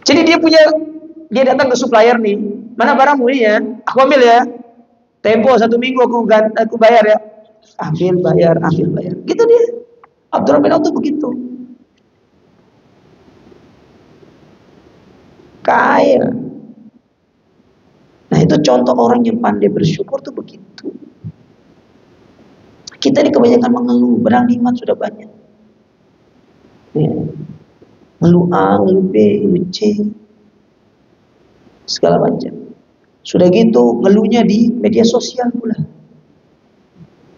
Jadi dia datang ke supplier nih, mana barangmu ini ya? Aku ambil ya. Tempo 1 minggu aku bayar ya. Ambil bayar. Gitu dia. Abdurrahman bin Auf itu begitu. Kaya. itu contoh orang yang pandai bersyukur tuh begitu. Kita ini kebanyakan mengeluh, padahal nikmat sudah banyak. Ya. Ngeluh A, ngeluh B, ngeluh C, segala macam. Sudah gitu ngeluhnya di media sosial pula.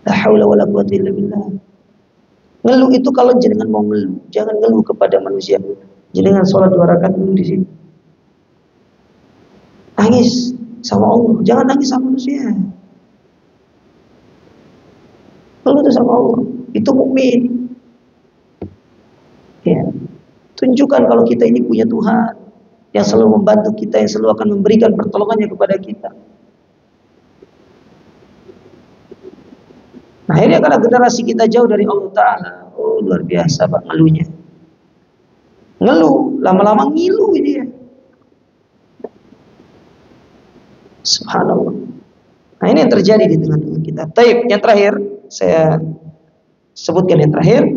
La haula wala quwwata illa billah. Ngeluh itu kalau jenengan mau ngeluh, jangan ngeluh kepada manusia. Jenengan sholat 2 rakaat dulu di sini. Nangis sama Allah, jangan nangis sama manusia. Ngeluh itu sama Allah, itu mukmin. Ya. Tunjukkan kalau kita ini punya Tuhan yang selalu membantu kita, yang selalu akan memberikan pertolongannya kepada kita. Nah, akhirnya karena generasi kita jauh dari Allah Ta'ala, oh luar biasa Pak ngeluhnya. Ngeluh, lama-lama ngilu dia. Subhanallah. Nah, ini yang terjadi di tengah-tengah kita. Taib, yang terakhir saya sebutkan yang terakhir.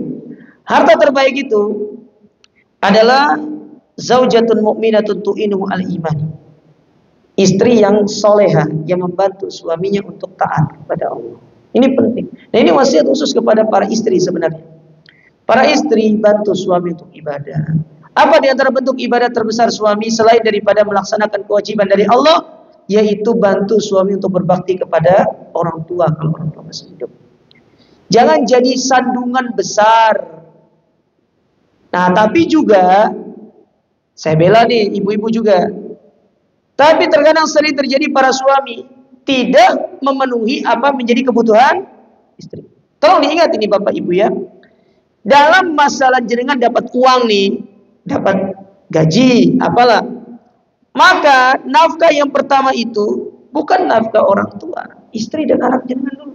Harta terbaik itu adalah zaujatun mu'minatun tu'inuhu al-iman. Istri yang soleha, yang membantu suaminya untuk taat kepada Allah. Ini penting. Nah, ini wasiat khusus kepada para istri sebenarnya. Para istri bantu suami untuk ibadah. Apa di antara bentuk ibadah terbesar suami selain daripada melaksanakan kewajiban dari Allah? Yaitu bantu suami untuk berbakti kepada orang tua kalau orang tua masih hidup. Jangan jadi sandungan besar. Nah, tapi juga saya bela nih ibu-ibu juga. Tapi terkadang sering terjadi para suami tidak memenuhi apa menjadi kebutuhan istri. Tolong diingat ini Bapak Ibu ya. Dalam masalah jenengan dapat uang nih, dapat gaji, apalah. Maka nafkah yang pertama itu bukan nafkah orang tua, istri dan anak jenengan dulu.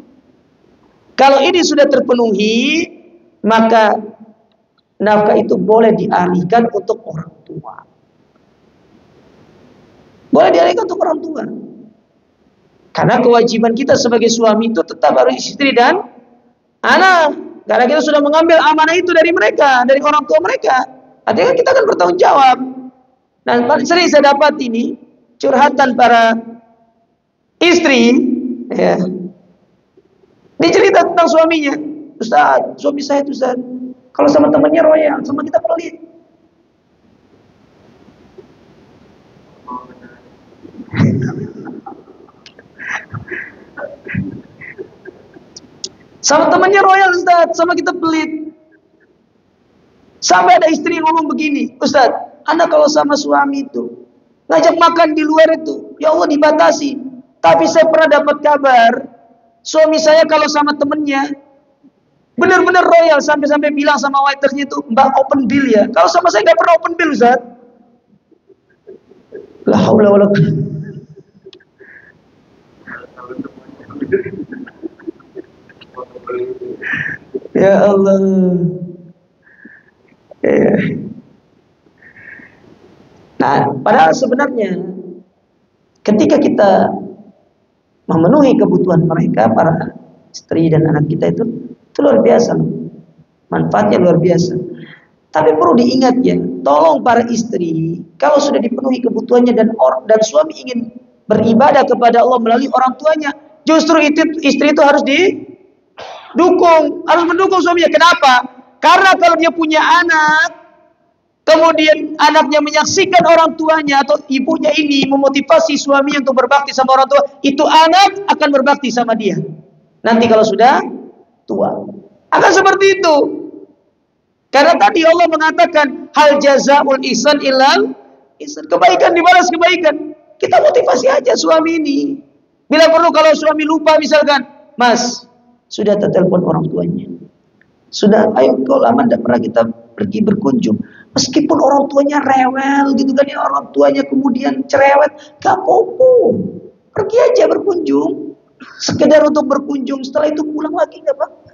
Kalau ini sudah terpenuhi, maka nafkah itu boleh dialihkan untuk orang tua. Boleh dialihkan untuk orang tua. Karena kewajiban kita sebagai suami itu tetap harus istri dan anak. Karena kita sudah mengambil amanah itu dari mereka, dari orang tua mereka. Artinya kita akan bertanggung jawab. Dan paling sering saya dapat ini curhatan para istri, ya. Ini cerita tentang suaminya. Ustaz, suami saya itu Ustaz, kalau sama temannya royal, sama kita pelit. Sama temannya royal Ustaz, sama kita pelit. Sampai ada istri yang ngomong begini, Ustaz, Anda kalau sama suami itu ngajak makan di luar itu, ya Allah dibatasi. Tapi saya pernah dapat kabar, suami saya kalau sama temennya benar-benar royal, sampai-sampai bilang sama waitersnya itu, Mbak open bill ya. Kalau sama saya nggak pernah open bill Ustaz. La haula wala quwwata. Ya Allah. Nah, padahal sebenarnya ketika kita memenuhi kebutuhan mereka, para istri dan anak kita itu luar biasa. Manfaatnya luar biasa. Tapi perlu diingat ya, tolong para istri, kalau sudah dipenuhi kebutuhannya dan suami ingin beribadah kepada Allah melalui orang tuanya, justru istri itu harus didukung, harus mendukung suaminya. Kenapa? Karena kalau dia punya anak, kemudian anaknya menyaksikan orang tuanya atau ibunya ini memotivasi suaminya untuk berbakti sama orang tua, itu anak akan berbakti sama dia. Nanti kalau sudah tua, akan seperti itu. Karena tadi Allah mengatakan hal jazaul ihsan ilal ihsan, kebaikan dibalas kebaikan. Kita motivasi aja suami ini. Bila perlu kalau suami lupa misalkan, Mas, sudah telepon orang tuanya. Sudah, ayo kau lama tidak pernah kita pergi berkunjung. Meskipun orang tuanya rewel gitu kan ya, orang tuanya kemudian cerewet, gak apa-apa. Pergi aja berkunjung. Sekedar untuk berkunjung, setelah itu pulang lagi gak apa-apa.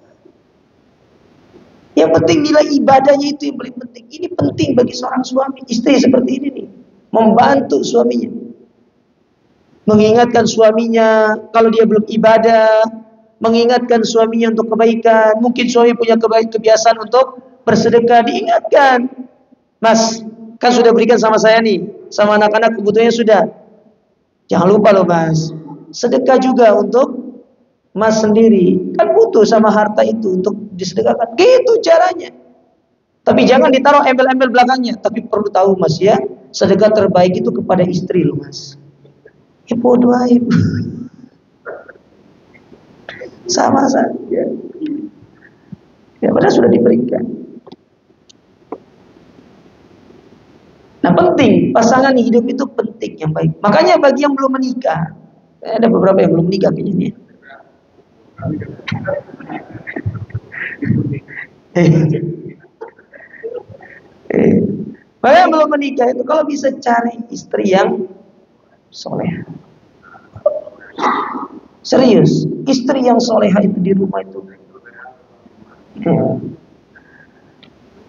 Yang penting nilai ibadahnya itu yang paling penting. Ini penting bagi seorang suami. Istri seperti ini nih, membantu suaminya, mengingatkan suaminya kalau dia belum ibadah, mengingatkan suaminya untuk kebaikan. Mungkin suami punya kebiasaan untuk bersedekah, diingatkan, Mas, kan sudah berikan sama saya nih, sama anak-anak kebutuhannya sudah. Jangan lupa loh Mas, sedekah juga untuk Mas sendiri. Kan butuh sama harta itu untuk disedekahkan. Gitu caranya. Tapi jangan ditaruh embel-embel belakangnya. Tapi perlu tahu Mas ya, sedekah terbaik itu kepada istri loh Mas. Ibu doa ibu. Sama saja. Ya padahal sudah diberikan. Nah penting, pasangan hidup itu penting yang baik. Makanya bagi yang belum menikah, ada beberapa yang belum menikah kayaknya. Makanya yang belum menikah itu kalau bisa cari istri yang soleh. Serius, istri yang soleha itu di rumah itu.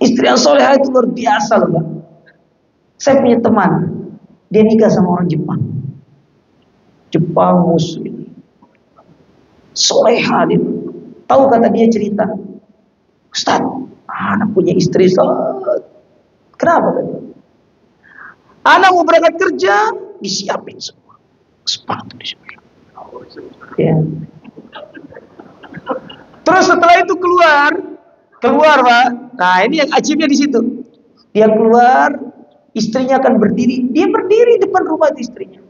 Istri yang soleha itu luar biasa loh Pak. Saya punya teman, dia nikah sama orang Jepang. Jepang muslim. Soleha dia. Tahu kata dia cerita, Ustaz, anak punya istri soleha. Kenapa tadi? Anak mau berangkat kerja, disiapin semua. Sepatu disiapin. Ya. Terus setelah itu keluar Pak. Nah ini yang ajibnya di situ. Dia keluar, istrinya akan berdiri. Dia berdiri depan rumah itu istrinya.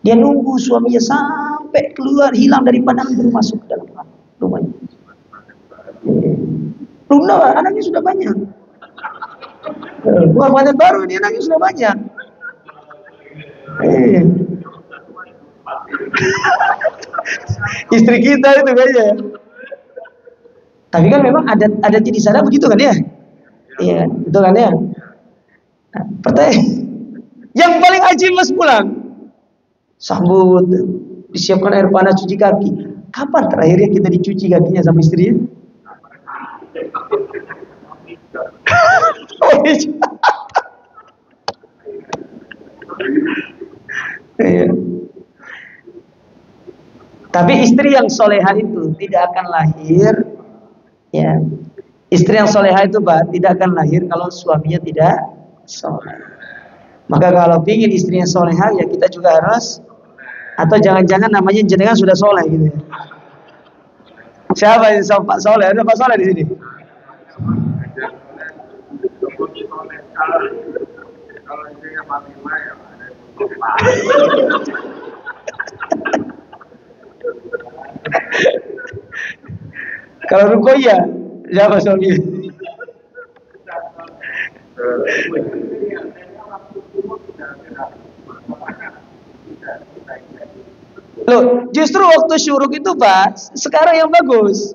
Dia nunggu suaminya sampai keluar, hilang dari pandangan, baru masuk ke dalam rumahnya. Belum anaknya sudah banyak. Bukan banyak baru, dia anaknya sudah banyak. Istri kita itu kayaknya. Tapi kan memang ada di sana begitu kan ya? Iya, betul kan ya? Nah, pertanyaan yang paling ajib Mas pulang, sambut, disiapkan air panas, cuci kaki. Kapan terakhirnya kita dicuci kakinya sama istrinya? Iya. Tapi istri yang soleha itu tidak akan lahir, ya. Istri yang soleha itu Pak, tidak akan lahir kalau suaminya tidak soleh. Maka kalau ingin istrinya soleha, ya kita juga harus. Atau jangan-jangan namanya jenengan sudah soleh gitu ya. Siapa yang Pak Soleh? Ada Pak Soleh di sini? Kalau Rukoya, siapa suami? Loh, justru waktu syuruk itu Pak, sekarang yang bagus.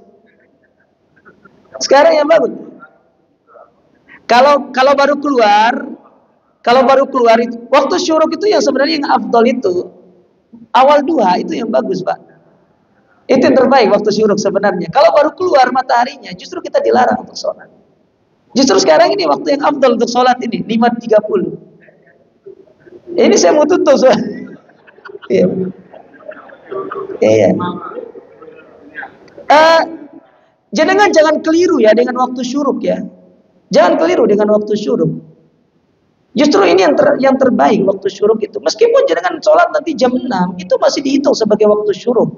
Sekarang yang bagus. Kalau baru keluar itu, waktu syuruk itu yang sebenarnya yang afdol itu awal duha itu yang bagus Pak. Itu yang terbaik waktu syuruk sebenarnya. Kalau baru keluar mataharinya, justru kita dilarang untuk sholat. Justru sekarang ini waktu yang afdol untuk sholat ini 5.30. Ini saya mau tutup soal. Iya. Iya. Jangan keliru ya dengan waktu syuruk ya. Jangan keliru dengan waktu syuruk. Justru ini yang terbaik waktu syuruk itu. Meskipun jangan sholat nanti jam 6, itu masih dihitung sebagai waktu syuruk.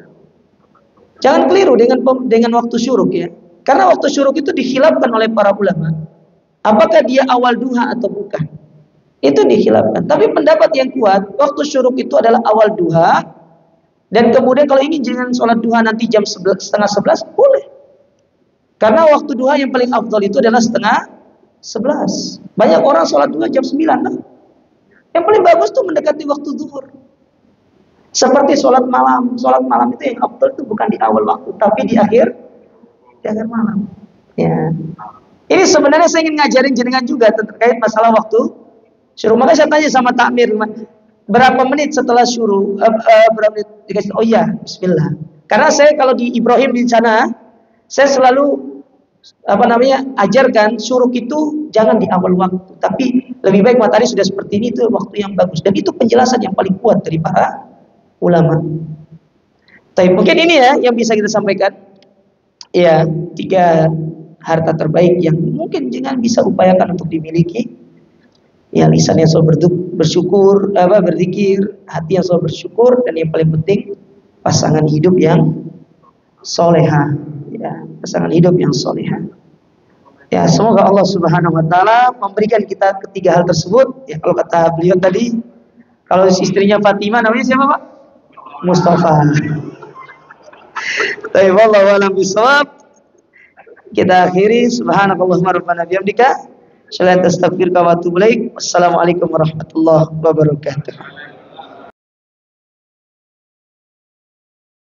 Jangan keliru dengan waktu syuruk ya. Karena waktu syuruk itu dikhilafkan oleh para ulama. Apakah dia awal duha atau bukan? Itu dikhilafkan. Tapi pendapat yang kuat, waktu syuruk itu adalah awal duha. Dan kemudian kalau ingin jangan sholat duha nanti jam 10:30, boleh. Karena waktu duha yang paling afdal itu adalah 10:30. Banyak orang sholat duha jam 9. Nah. Yang paling bagus tuh mendekati waktu zuhur. Seperti sholat malam. Sholat malam itu yang afdal itu bukan di awal waktu, tapi di akhir malam. Ya. Ini sebenarnya saya ingin ngajarin jenengan juga terkait masalah waktu syuruk. Maka saya tanya sama takmir, berapa menit setelah syuruk? Berapa menit? Dikasih, oh iya, bismillah. Karena saya kalau di Ibrahim di sana, saya selalu ajarkan syuruk itu jangan di awal waktu, tapi lebih baik matahari sudah seperti ini, itu waktu yang bagus. Dan itu penjelasan yang paling kuat dari para ulama. Tapi mungkin ini ya yang bisa kita sampaikan. Ya, 3 harta terbaik yang mungkin jangan bisa upayakan untuk dimiliki. Ya, lisan yang selalu bersyukur, berzikir, hati yang selalu bersyukur, dan yang paling penting pasangan hidup yang soleha, ya, pasangan hidup yang soleha. Ya, semoga Allah Subhanahu Wa Taala memberikan kita ketiga hal tersebut. Ya, kalau kata beliau tadi, kalau istrinya Fatimah, namanya siapa Pak? Mustafa. Tapi wallahu a'lam bishawab. Kita akhiri. Subhanakallahumma rabbana bihamdika, asyhadu an la ilaha illa anta, astaghfiruka wa atubu ilaik. Wassalamualaikum warahmatullahi wabarakatuh.